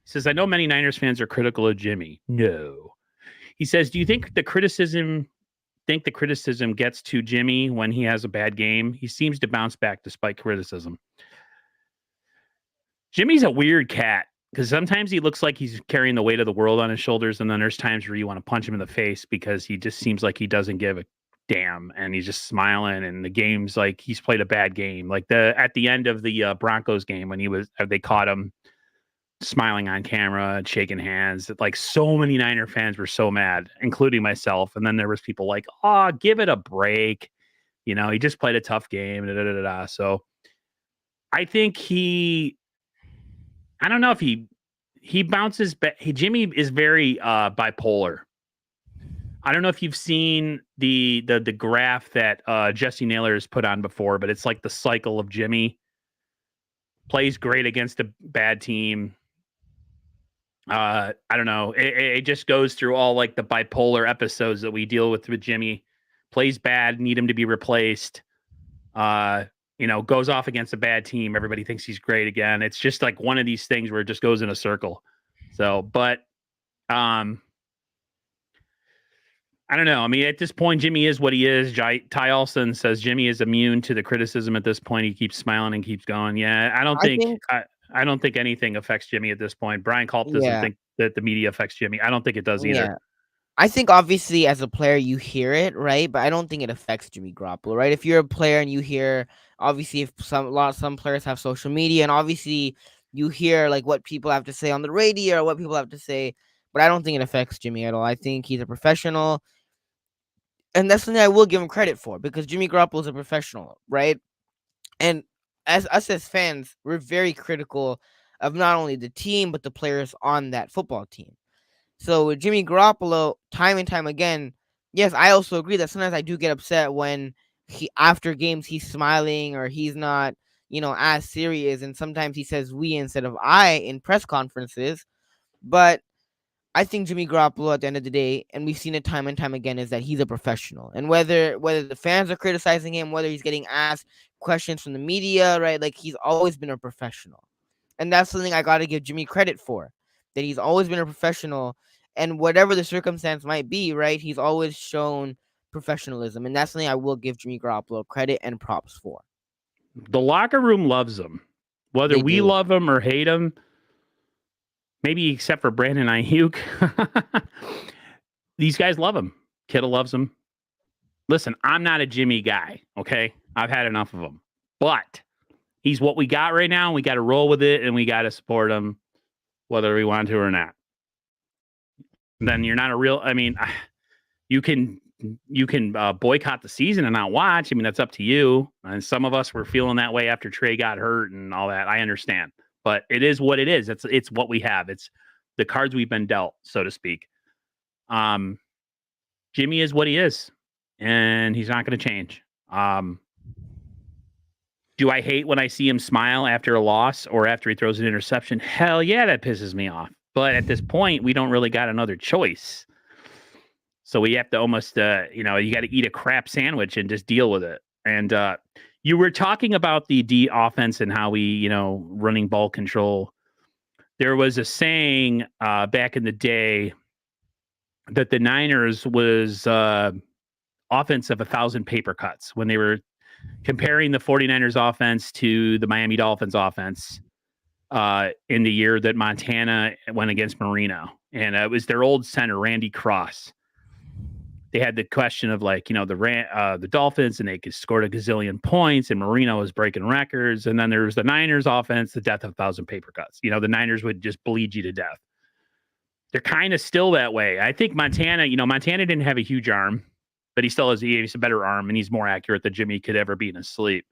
He says, "I know many Niners fans are critical of Jimmy." No. He says, "Do you think the criticism gets to Jimmy when he has a bad game? He seems to bounce back despite criticism." Jimmy's a weird cat because sometimes he looks like he's carrying the weight of the world on his shoulders, and then there's times where you want to punch him in the face because he just seems like he doesn't give a damn, and he's just smiling, and the game's like he's played a bad game. Like at the end of the Broncos game when they caught him smiling on camera and shaking hands. Like so many Niner fans were so mad, including myself. And then there was people like, "Oh, give it a break. You know, he just played a tough game." So I think I don't know if he bounces back. Jimmy is very bipolar. I don't know if you've seen the graph that Jesse Naylor has put on before, but it's like the cycle of Jimmy. Plays great against a bad team. I don't know. It just goes through all like the bipolar episodes that we deal with Jimmy. Plays bad, need him to be replaced. Goes off against a bad team. Everybody thinks he's great again. It's just like one of these things where it just goes in a circle. So, but I don't know. I mean, at this point, Jimmy is what he is. Ty Alston says Jimmy is immune to the criticism at this point. He keeps smiling and keeps going. Yeah, I don't think anything affects Jimmy at this point. Brian Culp doesn't think that the media affects Jimmy. I don't think it does either. Yeah. I think obviously as a player you hear it, right? But I don't think it affects Jimmy Garoppolo, right? If you're a player and you hear, obviously, if some players have social media, and obviously you hear like what people have to say on the radio or what people have to say, but I don't think it affects Jimmy at all. I think he's a professional, and that's something I will give him credit for because Jimmy Garoppolo is a professional, right? And as us as fans, we're very critical of not only the team but the players on that football team. So with Jimmy Garoppolo, time and time again, yes, I also agree that sometimes I do get upset when after games he's smiling or he's not, as serious, and sometimes he says we instead of I in press conferences. But I think Jimmy Garoppolo at the end of the day, and we've seen it time and time again, is that he's a professional. And whether the fans are criticizing him, whether he's getting asked questions from the media, right? Like he's always been a professional. And that's something I got to give Jimmy credit for, that he's always been a professional, and whatever the circumstance might be, right, he's always shown professionalism, and that's something I will give Jimmy Garoppolo credit and props for. The locker room loves him, whether we love him or hate him. Maybe except for Brandon Ayuk. These guys love him. Kittle loves him. Listen, I'm not a Jimmy guy, okay? I've had enough of him. But he's what we got right now. We got to roll with it, and we got to support him whether we want to or not. Then you're not a real... I mean, you can boycott the season and not watch. I mean, that's up to you. And some of us were feeling that way after Trey got hurt and all that. I understand. But it is what it is. It's what we have. It's the cards we've been dealt, so to speak. Jimmy is what he is, and he's not going to change. Do I hate when I see him smile after a loss or after he throws an interception? Hell yeah, that pisses me off. But at this point, we don't really got another choice. So we have to almost, you got to eat a crap sandwich and just deal with it. And you were talking about the D offense and how we, running ball control. There was a saying back in the day that the Niners was offense of 1,000 paper cuts when they were comparing the 49ers offense to the Miami Dolphins offense in the year that Montana went against Marino. And it was their old center, Randy Cross. They had the question of the Dolphins, and they scored a gazillion points, and Marino was breaking records. And then there was the Niners offense, the death of 1,000 paper cuts. The Niners would just bleed you to death. They're kind of still that way. I think Montana didn't have a huge arm, but he still has a better arm, and he's more accurate than Jimmy could ever be in his sleep.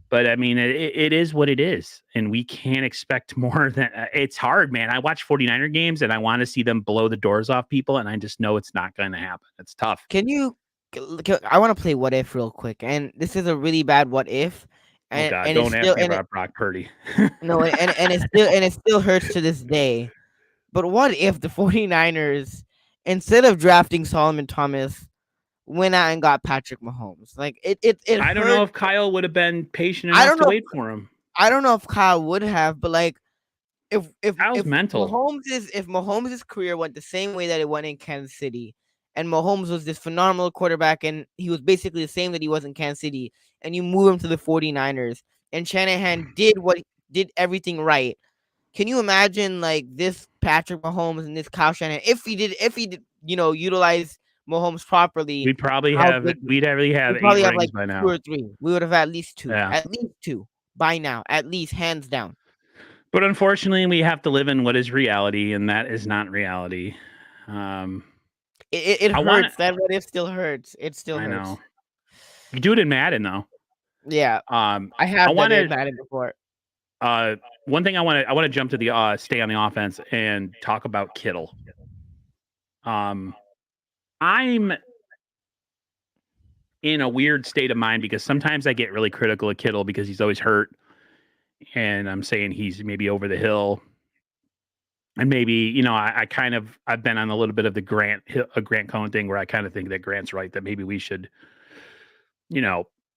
But I mean, it is what it is, and we can't expect more than it's hard, man. I watch 49er games, and I want to see them blow the doors off people, and I just know it's not going to happen. It's tough. I want to play what if real quick, and this is a really bad what if. And, oh God, don't ask me about Brock Purdy. No, and it still hurts to this day. But what if the 49ers, instead of drafting Solomon Thomas, went out and got Patrick Mahomes? Like it I don't know if Kyle would have been patient enough to wait for him. I don't know if Kyle would have, but like if mental. Mahomes' career went the same way that it went in Kansas City, and Mahomes was this phenomenal quarterback, and he was basically the same that he was in Kansas City, and you move him to the 49ers, and Shanahan did everything right. Can you imagine like this Patrick Mahomes and this Kyle Shanahan if he did utilize Mahomes properly? We'd probably have 8 rings by now. 2 or 3. We would have at least 2. Yeah. At least 2 by now, at least, hands down. But unfortunately, we have to live in what is reality, and that is not reality. It hurts. That what if still hurts. It still hurts. I know. You do it in Madden though. Yeah. I have done it in Madden before. One thing I want to jump to the stay on the offense and talk about Kittle. I'm in a weird state of mind because sometimes I get really critical of Kittle because he's always hurt, and I'm saying he's maybe over the hill, and maybe I've been on a little bit of the Grant Cohn thing where I kind of think that Grant's right, that maybe we should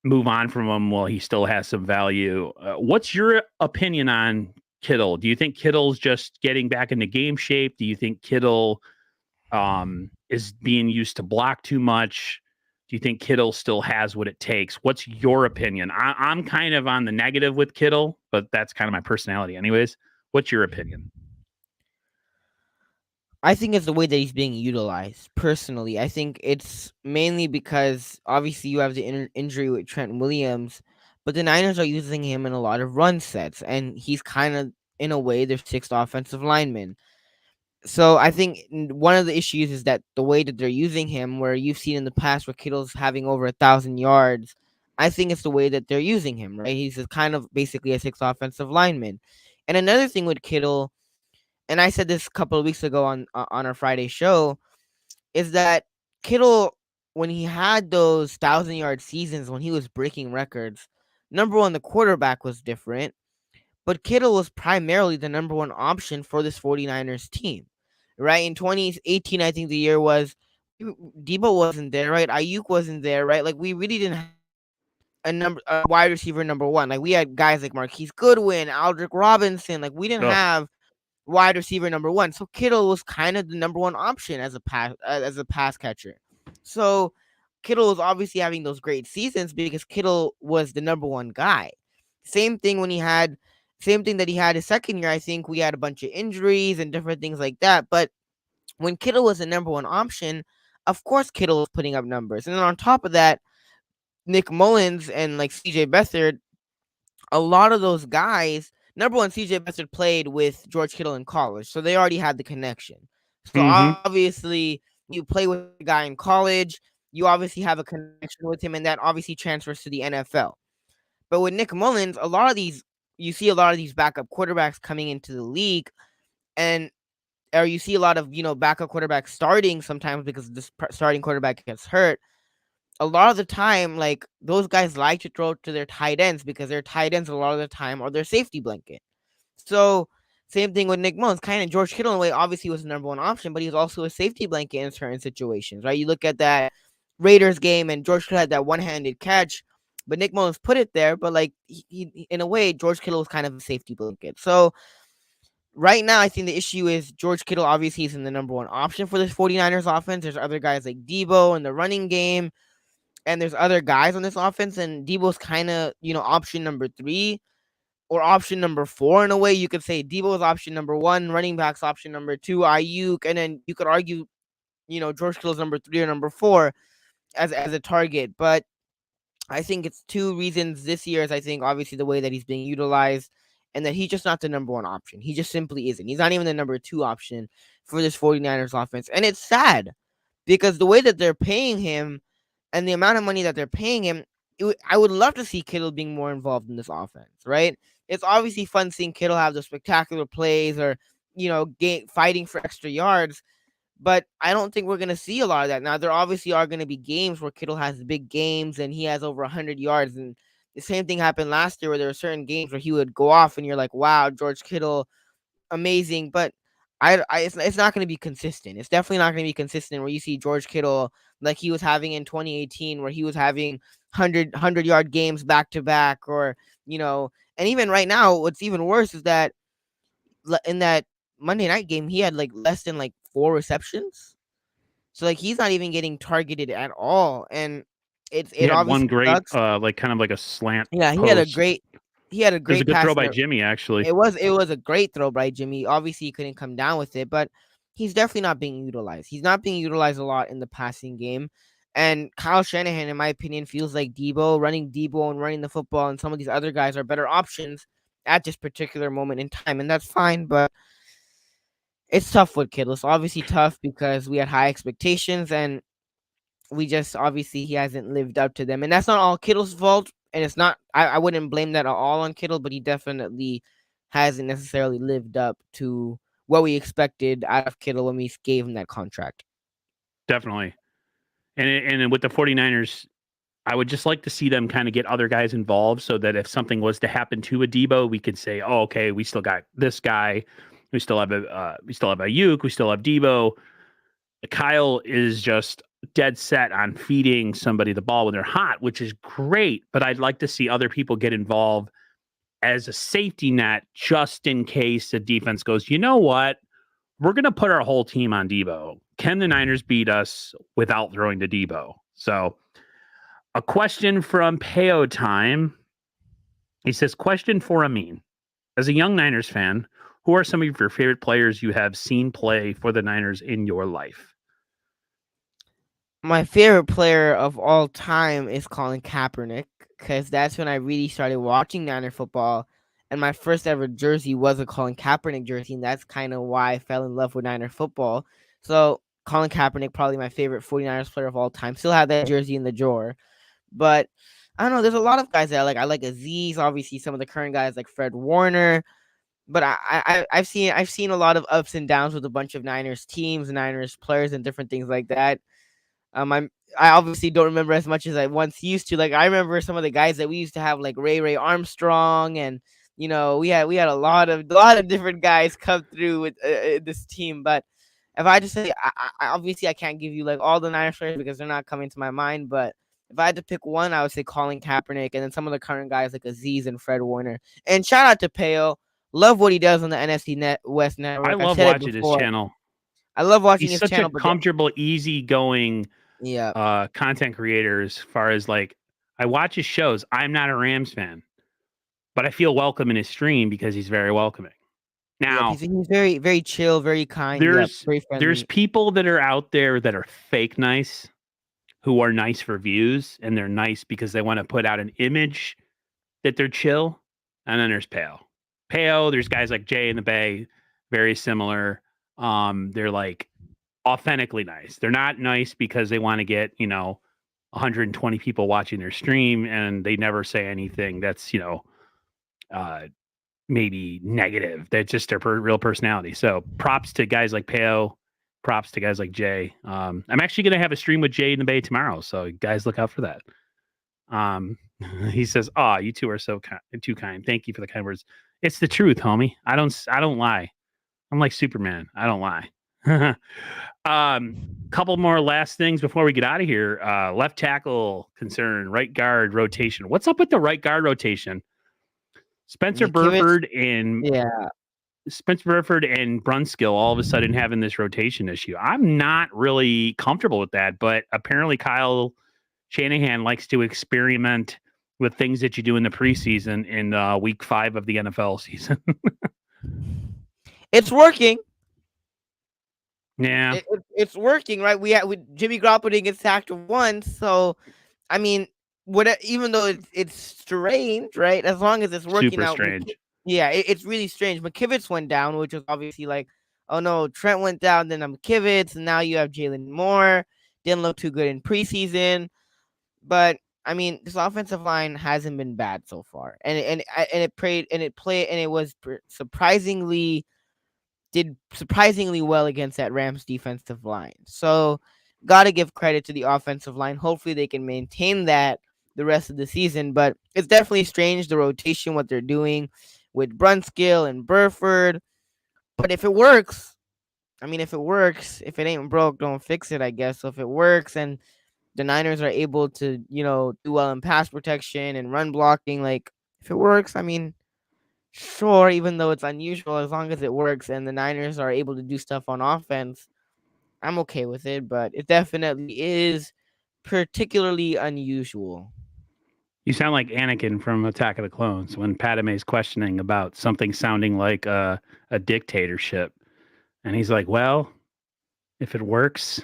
move on from him while he still has some value. What's your opinion on Kittle? Do you think Kittle's just getting back into game shape? Do you think Kittle is being used to block too much? Do you think Kittle still has what it takes? What's your opinion? I'm kind of on the negative with Kittle, but that's kind of my personality anyways. What's your opinion? I think it's the way that he's being utilized. Personally, I think it's mainly because obviously you have the injury with Trent Williams, but the Niners are using him in a lot of run sets, and he's kind of, in a way, their 6th offensive lineman. So I think one of the issues is that the way that they're using him, where you've seen in the past where Kittle's having over 1,000 yards, I think it's the way that they're using him, right? He's kind of basically a 6th offensive lineman. And another thing with Kittle, and I said this a couple of weeks ago on our Friday show, is that Kittle, when he had those 1,000-yard seasons, when he was breaking records, number one, the quarterback was different, but Kittle was primarily the number one option for this 49ers team, right? In 2018, I think the year was, Debo wasn't there, right? Ayuk wasn't there, right? Like, we really didn't have a wide receiver number one. Like, we had guys like Marquise Goodwin, Aldrick Robinson. Like, we didn't have wide receiver number one. So Kittle was kind of the number one option as a pass catcher. So Kittle was obviously having those great seasons because Kittle was the number one guy. Same thing that he had his second year. I think we had a bunch of injuries and different things like that. But when Kittle was the number one option, of course Kittle was putting up numbers. And then on top of that, Nick Mullins and like CJ Beathard, a lot of those guys, number one, CJ Beathard played with George Kittle in college, so they already had the connection. So obviously, you play with a guy in college, you obviously have a connection with him, and that obviously transfers to the NFL. But with Nick Mullins, you see a lot of these backup quarterbacks coming into the league, or you see a lot of backup quarterbacks starting sometimes because the starting quarterback gets hurt. A lot of the time, like, those guys like to throw to their tight ends because their tight ends a lot of the time are their safety blanket. So same thing with Nick Mullins. Kind of George Kittle in a way obviously was the number one option, but he's also a safety blanket in certain situations, right? You look at that Raiders game and George Kittle had that one-handed catch, but Nick Mullins put it there. But like he in a way, George Kittle was kind of a safety blanket. So right now, I think the issue is George Kittle obviously isn't the number one option for this 49ers offense. There's other guys like Debo in the running game. and there's other guys on this offense, and Debo's kind of, option number 3 or option number 4 in a way. You could say Debo's option number 1, running backs option number 2, Ayuk, and then you could argue, George Kittle's number 3 or number 4 as a target. But I think it's 2 reasons this year is, I think, obviously the way that he's being utilized and that he's just not the number 1 option. He just simply isn't. He's not even the number 2 option for this 49ers offense. And it's sad because the way that they're paying him and the amount of money that they're paying him, I would love to see Kittle being more involved in this offense, right? It's obviously fun seeing Kittle have the spectacular plays or, fighting for extra yards, but I don't think we're going to see a lot of that. Now, there obviously are going to be games where Kittle has big games and he has over 100 yards. And the same thing happened last year where there were certain games where he would go off and you're like, wow, George Kittle, amazing. But it's not going to be consistent. It's definitely not going to be consistent where you see George Kittle like he was having in 2018, where he was having 100-yard games back to back, or, and even right now, what's even worse is that in that Monday night game, he had like less than like 4 receptions. So like he's not even getting targeted at all. And it He had obviously one great, sucks. like kind of like a slant. Yeah, post. He had a It was great a good pass throw by there. Jimmy, actually. It was a great throw by Jimmy. Obviously, he couldn't come down with it, but he's definitely not being utilized. He's not being utilized a lot in the passing game. And Kyle Shanahan, in my opinion, feels like running Debo and running the football, and some of these other guys are better options at this particular moment in time, and that's fine. But it's tough with Kittle. It's obviously tough because we had high expectations, and we just obviously he hasn't lived up to them, and that's not all Kittle's fault. And it's not. I wouldn't blame that at all on Kittle, but he definitely hasn't necessarily lived up to what we expected out of Kittle when we gave him that contract. Definitely. And with the 49ers, I would just like to see them kind of get other guys involved so that if something was to happen to a Debo, we could say, oh, okay, we still got this guy. We still have Ayuk. We still have Debo. Kyle is just dead set on feeding somebody the ball when they're hot, which is great. But I'd like to see other people get involved as a safety net just in case the defense goes, you know what? We're going to put our whole team on Debo. Can the Niners beat us without throwing to Debo? So a question from Peo Time. He says, question for Amin. As a young Niners fan, who are some of your favorite players you have seen play for the Niners in your life? My favorite player of all time is Colin Kaepernick, because that's when I really started watching Niner football. And my first ever jersey was a Colin Kaepernick jersey, and that's kind of why I fell in love with Niner football. So Colin Kaepernick, probably my favorite 49ers player of all time. Still have that jersey in the drawer. But I don't know, there's a lot of guys that I like. I like Aziz, obviously some of the current guys like Fred Warner. But I've seen a lot of ups and downs with a bunch of Niners teams, Niners players, and different things like that. I obviously don't remember as much as I once used to. Like I remember some of the guys that we used to have, like Ray Armstrong, and we had a lot of different guys come through with this team. But if I just say, I obviously I can't give you like all the Niners players because they're not coming to my mind. But if I had to pick one, I would say Colin Kaepernick, and then some of the current guys like Aziz and Fred Warner. And shout out to Peo. Love what he does on the NFC West Network. I love watching his channel. I love watching He's his channel. Such a comfortable, easygoing content creator. As far as like, I watch his shows. I'm not a Rams fan, but I feel welcome in his stream because he's very welcoming. Now he's very, very chill, very kind. There's people that are out there that are fake nice, who are nice for views, and they're nice because they want to put out an image that they're chill. And then there's Peo. There's guys like Jay in the Bay, very similar. They're like authentically nice. They're not nice because they want to get 120 people watching their stream, and they never say anything that's maybe negative. That's just their real personality. So props to guys like Peo. Props to guys like Jay. I'm actually going to have a stream with Jay in the Bay tomorrow, so guys look out for that. He says, "Ah, you two are too kind. Thank you for the kind words. It's the truth, homie. I don't lie. I'm like Superman. I don't lie." Couple more last things before we get out of here. Left tackle concern, right guard rotation. What's up with the right guard rotation? Spencer Burford and Brunskill all of a sudden having this rotation issue. I'm not really comfortable with that, but apparently Kyle Shanahan likes to experiment with things that you do in the preseason in week 5 of the NFL season. It's working. Yeah. It's working, right? We Jimmy Garoppolo didn't get sacked once, so I mean, even though it's strange, right? As long as it's working Super out, strange. yeah, it's really strange. McKivitz went down, which was obviously like, oh no, Trent went down, then McKivitz, and now you have Jalen Moore. Didn't look too good in preseason, but I mean, this offensive line hasn't been bad so far, and it was did surprisingly well against that Rams defensive line. So, got to give credit to the offensive line. Hopefully, they can maintain that the rest of the season. But it's definitely strange, the rotation, what they're doing with Brunskill and Burford. But if it works, if it ain't broke, don't fix it, I guess. So if it works and the Niners are able to, do well in pass protection and run blocking, like if it works, sure, even though it's unusual, as long as it works and the Niners are able to do stuff on offense, I'm okay with it. But it definitely is particularly unusual. You sound like Anakin from Attack of the Clones when Padme's questioning about something sounding like a dictatorship. And he's like, well, if it works.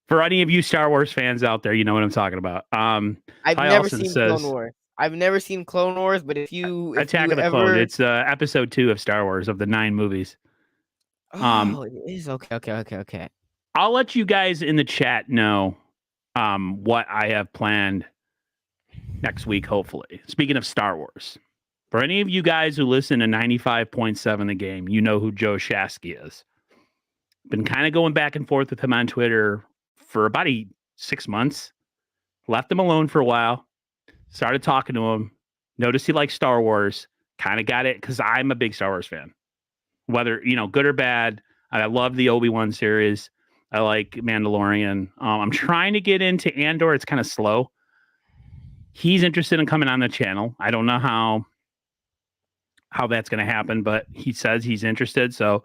For any of you Star Wars fans out there, you know what I'm talking about. I've never seen Clone Wars. I've never seen Clone Wars, but if Attack of the Clone, it's episode 2 of Star Wars of the 9 movies. Oh, it is okay. I'll let you guys in the chat know what I have planned next week, hopefully. Speaking of Star Wars, for any of you guys who listen to 95.7 The Game, you know who Joe Shasky is. Been kind of going back and forth with him on Twitter for about 6 months. Left him alone for a while. Started talking to him. Noticed he likes Star Wars. Kind of got it because I'm a big Star Wars fan. Whether, good or bad, I love the Obi-Wan series. I like Mandalorian. I'm trying to get into Andor. It's kind of slow. He's interested in coming on the channel. I don't know how that's going to happen, but he says he's interested. So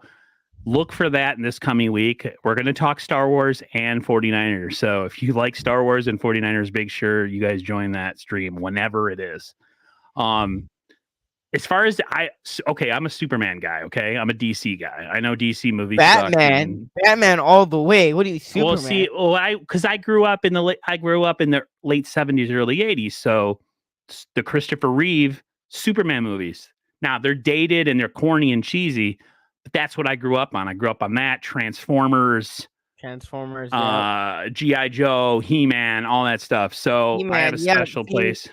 look for that in this coming week. We're going to talk Star Wars and 49ers. So if you like Star Wars and 49ers, make sure you guys join that stream whenever it is. As far as I'm a Superman guy. Okay. I'm a DC guy. I know DC movies. Batman all the way. What do you, Superman? Because I grew up in the late 70s, early 80s. So the Christopher Reeve Superman movies. Now they're dated and they're corny and cheesy, but that's what I grew up on. I grew up on that. Transformers, G.I. Joe, He-Man, all that stuff. So He-Man, I have a special place.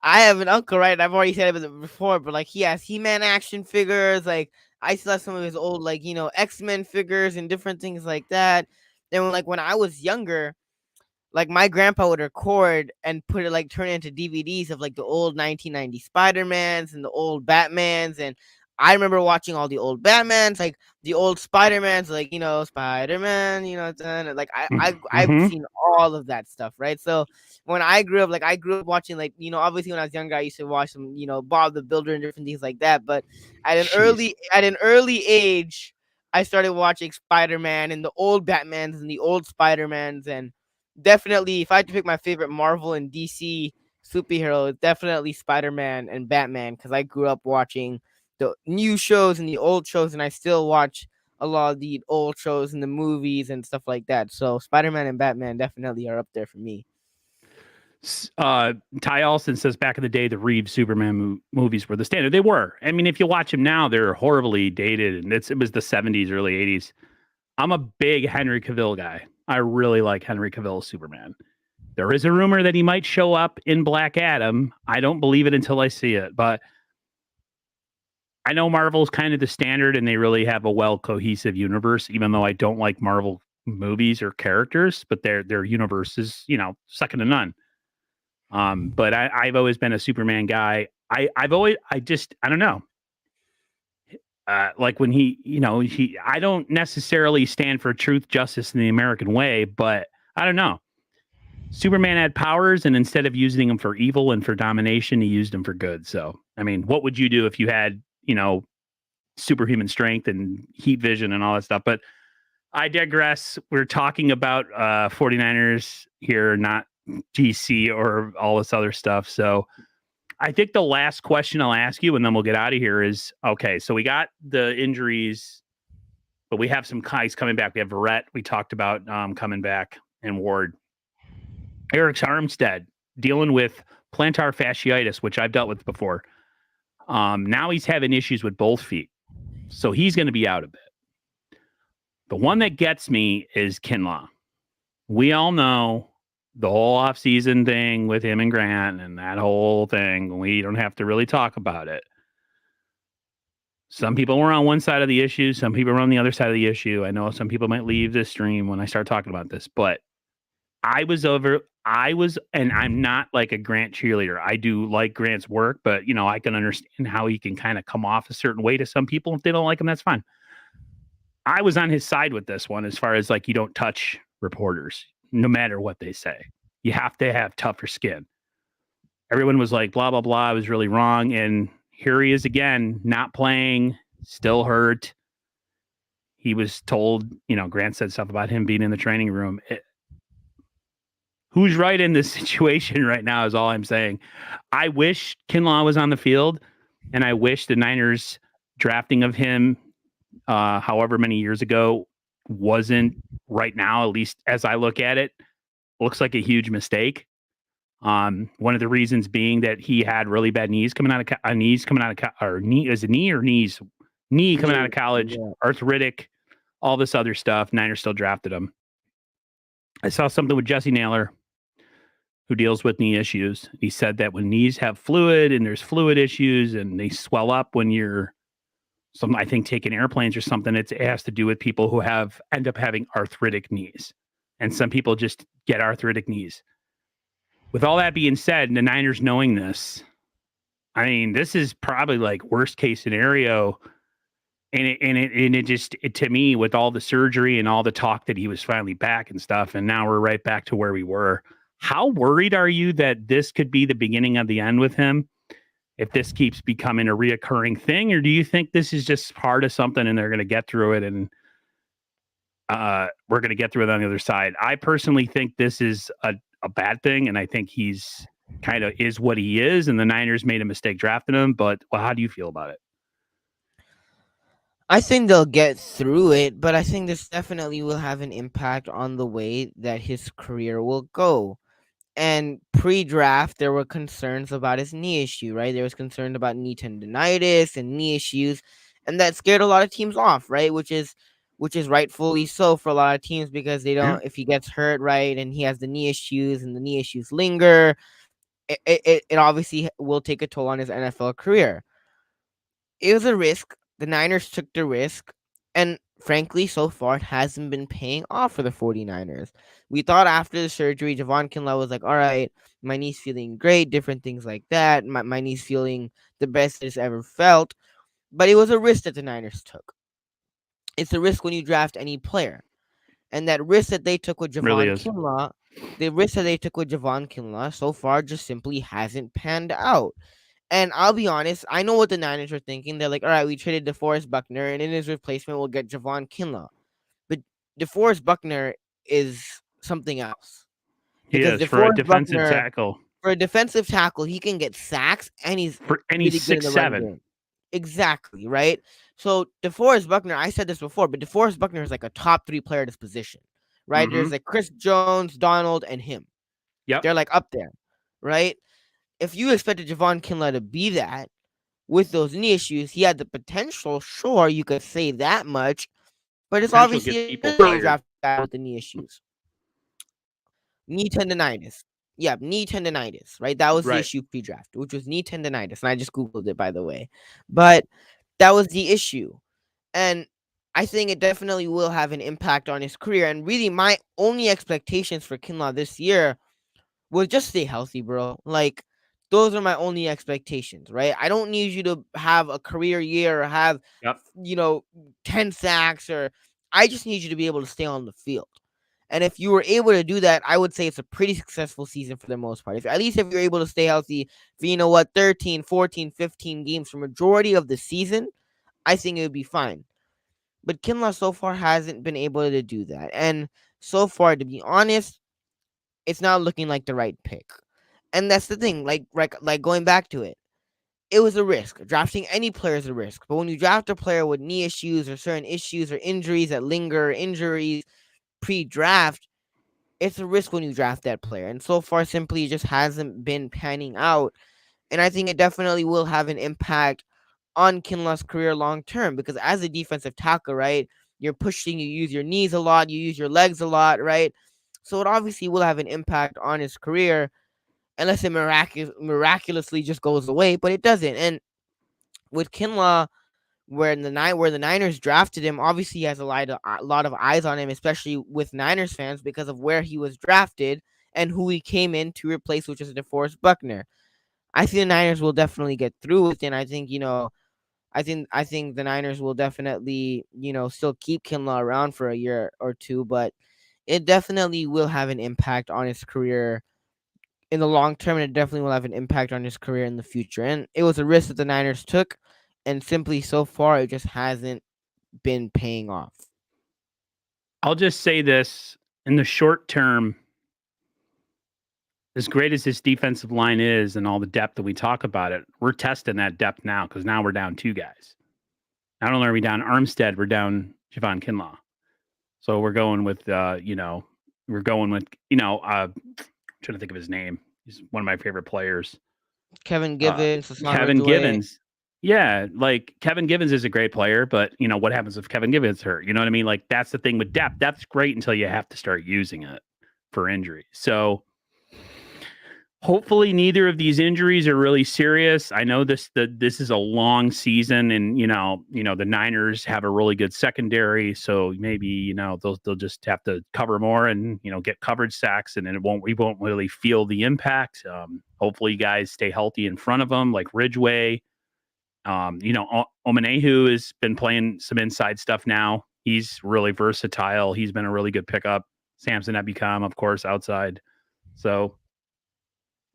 I have an uncle, right? I've already said it before, but like he has He-Man action figures. Like I still have some of his old, X-Men figures and different things like that. And when I was younger, like my grandpa would record and put it turn it into DVDs of the old 1990 Spider-Mans and the old Batmans. And I remember watching all the old Batmans, like the old Spider-Mans, Spider-Man, I've seen all of that stuff, right? So when I grew up, I grew up watching, obviously when I was younger, I used to watch some, Bob the Builder and different things like that. But at an early age, I started watching Spider-Man and the old Batmans and the old Spider-Mans. And definitely, if I had to pick my favorite Marvel and DC superhero, it's definitely Spider-Man and Batman, because I grew up watching the new shows and the old shows, and I still watch a lot of the old shows and the movies and stuff like that. So Spider-Man and Batman definitely are up there for me. Ty Olson says back in the day, the Reeve Superman movies were the standard. They were. I mean, if you watch them now, they're horribly dated, and it was the 70s, early 80s. I'm a big Henry Cavill guy. I really like Henry Cavill Superman. There is a rumor that he might show up in Black Adam. I don't believe it until I see it, but I know Marvel's kind of the standard and they really have a well-cohesive universe, even though I don't like Marvel movies or characters, but their universe is, second to none. But I've always been a Superman guy. I don't know. Like when I don't necessarily stand for truth, justice, and the American way, but I don't know. Superman had powers, and instead of using them for evil and for domination, he used them for good. So, I mean, what would you do if you had, superhuman strength and heat vision and all that stuff? But I digress. We're talking about 49ers here, not GC or all this other stuff. So I think the last question I'll ask you, and then we'll get out of here, is okay. So we got the injuries, but we have some guys coming back. We have Verrett, we talked about coming back, and Ward. Eric Armstead dealing with plantar fasciitis, which I've dealt with before. Now he's having issues with both feet. So he's going to be out a bit. The one that gets me is Kinlaw. We all know the whole offseason thing with him and Grant and that whole thing. We don't have to really talk about it. Some people were on one side of the issue. Some people were on the other side of the issue. I know some people might leave this stream when I start talking about this, but and I'm not like a Grant cheerleader. I do like Grant's work, but I can understand how he can kind of come off a certain way to some people. If they don't like him, that's fine. I was on his side with this one as far as like, you don't touch reporters, no matter what they say. You have to have tougher skin. Everyone was like, blah, blah, blah. I was really wrong. And here he is again, not playing, still hurt. He was told, Grant said stuff about him being in the training room. Who's right in this situation right now is all I'm saying. I wish Kinlaw was on the field, and I wish the Niners drafting of him however many years ago wasn't right now, at least as I look at it, looks like a huge mistake. One of the reasons being that he had really bad knees coming out of college, Yeah. arthritic, all this other stuff. Niners still drafted him. I saw something with Jesse Naylor, who deals with knee issues. He said that when knees have fluid and there's fluid issues and they swell up when you're I think taking airplanes or something, it has to do with people who end up having arthritic knees. And some people just get arthritic knees. With all that being said, the Niners knowing this, I mean, this is probably like worst case scenario. And to me, with all the surgery and all the talk that he was finally back and stuff, and now we're right back to where we were. How worried are you that this could be the beginning of the end with him if this keeps becoming a reoccurring thing? Or do you think this is just part of something and they're going to get through it and we're going to get through it on the other side? I personally think this is a bad thing, and I think he's kind of is what he is, and the Niners made a mistake drafting him. But how do you feel about it? I think they'll get through it, but I think this definitely will have an impact on the way that his career will go. And pre-draft, there were concerns about his knee issue, right? There was concern about knee tendonitis and knee issues, and that scared a lot of teams off, right? Which is rightfully so for a lot of teams, because they don't. If he gets hurt, right, and he has the knee issues, and the knee issues linger, it obviously will take a toll on his NFL career. It was a risk. The Niners took the risk, and frankly, so far, it hasn't been paying off for the 49ers. We thought after the surgery, Javon Kinlaw was like, all right, my knee's feeling great, different things like that. My knee's feeling the best it's ever felt. But it was a risk that the Niners took. It's a risk when you draft any player. And that risk that they took with Javon Kinlaw, so far just simply hasn't panned out. And I'll be honest, I know what the Niners are thinking. They're like, all right, we traded DeForest Buckner, and in his replacement, we'll get Javon Kinlaw. But DeForest Buckner is something else. He is for a defensive tackle. For a defensive tackle, he can get sacks, and he's really 6'7". Exactly, right? So DeForest Buckner, I said this before, but DeForest Buckner is like a top 3 player at his position, right? Mm-hmm. There's like Chris Jones, Donald, and him. Yep. They're like up there, right? If you expected Javon Kinlaw to be that with those knee issues, he had the potential. Sure, you could say that much, but it's obviously a draft guy with the knee issues. Knee tendonitis. Yeah, knee tendonitis, right? That was the issue pre-draft, which was knee tendonitis. And I just Googled it, by the way. But that was the issue. And I think it definitely will have an impact on his career. And really, my only expectations for Kinlaw this year was just stay healthy, bro. Like, those are my only expectations, right? I don't need you to have a career year or have, 10 sacks, or I just need you to be able to stay on the field. And if you were able to do that, I would say it's a pretty successful season for the most part. At least if you're able to stay healthy for, 13, 14, 15 games for majority of the season, I think it would be fine. But Kinlaw so far hasn't been able to do that. And so far, to be honest, it's not looking like the right pick. And that's the thing, like going back to it. It was a risk. Drafting any player is a risk. But when you draft a player with knee issues or certain issues or injuries that linger, injuries pre-draft, it's a risk when you draft that player. And so far, simply it just hasn't been panning out. And I think it definitely will have an impact on Kinlaw's career long term because as a defensive tackle, right, you're pushing, you use your knees a lot, you use your legs a lot, right? So it obviously will have an impact on his career unless it miraculously just goes away, but it doesn't. And with Kinlaw, where the Niners drafted him, obviously he has a lot of eyes on him, especially with Niners fans because of where he was drafted and who he came in to replace, which is DeForest Buckner. I think the Niners will definitely get through with it. And I think I think the Niners will definitely still keep Kinlaw around for a year or two, but it definitely will have an impact on his career in the long term, and it definitely will have an impact on his career in the future. And it was a risk that the Niners took, and simply so far it just hasn't been paying off. I'll just say this in the short term, as great as this defensive line is and all the depth that we talk about it, we're testing that depth now because now we're down 2 guys. Not only are we down Armstead, we're down Javon Kinlaw. So we're going with, trying to think of his name. He's one of my favorite players. Kevin Givens, Kevin Givens. Yeah, like Kevin Givens is a great player, but what happens if Kevin Givens hurt? You know what I mean? Like that's the thing with depth. Depth's great until you have to start using it for injury. So hopefully neither of these injuries are really serious. I know this is a long season, and the Niners have a really good secondary, so maybe they'll just have to cover more and get coverage sacks, and then we won't really feel the impact. Hopefully, you guys stay healthy in front of them, like Ridgeway. Omenehu has been playing some inside stuff now. He's really versatile. He's been a really good pickup. Samson Ebukam, of course, outside. So.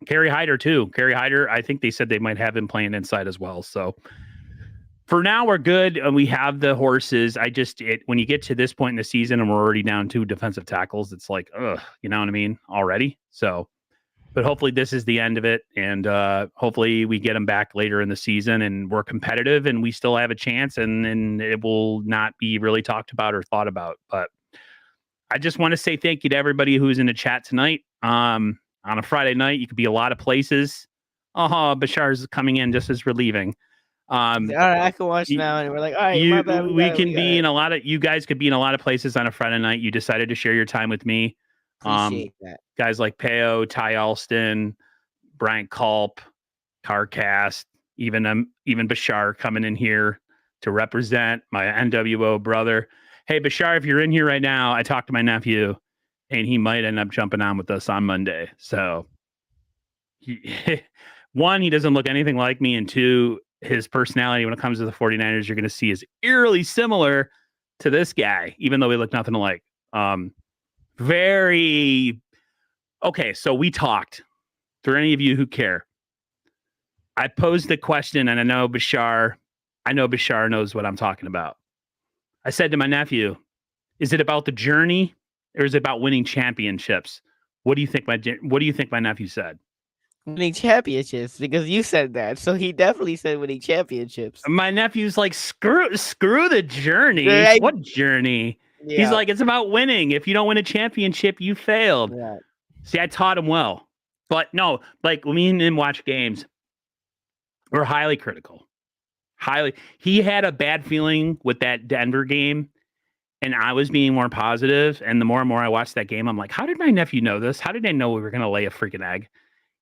Kerry Hyder, too. Kerry Hyder, I think they said they might have him playing inside as well. So for now, we're good. And we have the horses. When you get to this point in the season and we're already down 2 defensive tackles, it's like, ugh, you know what I mean? Already. So, but hopefully this is the end of it. And hopefully we get them back later in the season and we're competitive and we still have a chance and it will not be really talked about or thought about. But I just want to say thank you to everybody who's in the chat tonight. On a Friday night, you could be a lot of places. Bashar's coming in just as we're leaving. All right, I can watch now, and we're like, all right, my bad. You guys could be in a lot of places on a Friday night. You decided to share your time with me. Appreciate that. Guys like Peo, Ty Alston, Brian Culp, Carcast, even Bashar coming in here to represent my NWO brother. Hey, Bashar, if you're in here right now, I talked to my nephew. And he might end up jumping on with us on Monday. So, one, he doesn't look anything like me. And 2, his personality when it comes to the 49ers, you're going to see is eerily similar to this guy, even though we look nothing alike. Okay, so we talked. For any of you who care, I posed the question, and I know Bashar knows what I'm talking about. I said to my nephew, is it about the journey? Or is it about winning championships? What do you think my nephew said? Winning championships, because you said that. So he definitely said winning championships. My nephew's like, screw the journey. Right. What journey? Yeah. He's like, it's about winning. If you don't win a championship, you failed. Yeah. See, I taught him well. But no, like when me and him watch games, we're highly critical. He had a bad feeling with that Denver game. And I was being more positive. And the more and more I watched that game, I'm like, how did my nephew know this? How did they know we were going to lay a freaking egg?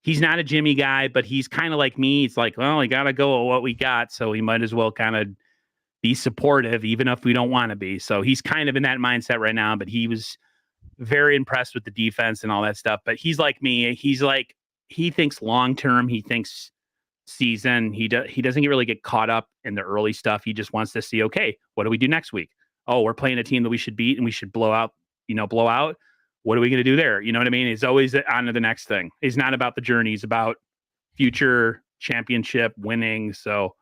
He's not a Jimmy guy, but he's kind of like me. It's like, well, we got to go with what we got. So we might as well kind of be supportive, even if we don't want to be. So he's kind of in that mindset right now, but he was very impressed with the defense and all that stuff. But he's like me. He's like, he thinks long-term. He thinks season. He doesn't really get caught up in the early stuff. He just wants to see, okay, what do we do next week? Oh, we're playing a team that we should beat and we should blow out. What are we going to do there? You know what I mean? He's always on to the next thing. He's not about the journey. He's about future championship winning. So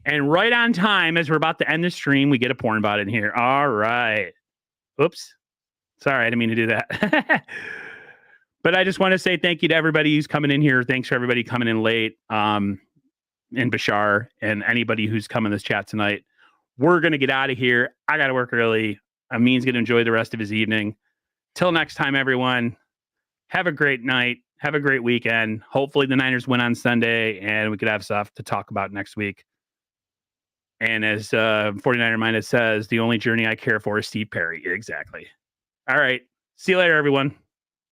And right on time, as we're about to end the stream, we get a porn bot in here. All right. Oops. Sorry, I didn't mean to do that. But I just want to say thank you to everybody who's coming in here. Thanks for everybody coming in late. And Bashar and anybody who's come in this chat tonight. We're going to get out of here. I got to work early. Amin's going to enjoy the rest of his evening. Till next time, everyone. Have a great night. Have a great weekend. Hopefully the Niners win on Sunday and we could have stuff to talk about next week. And as 49er Minded says, the only journey I care for is Steve Perry. Exactly. All right. See you later, everyone.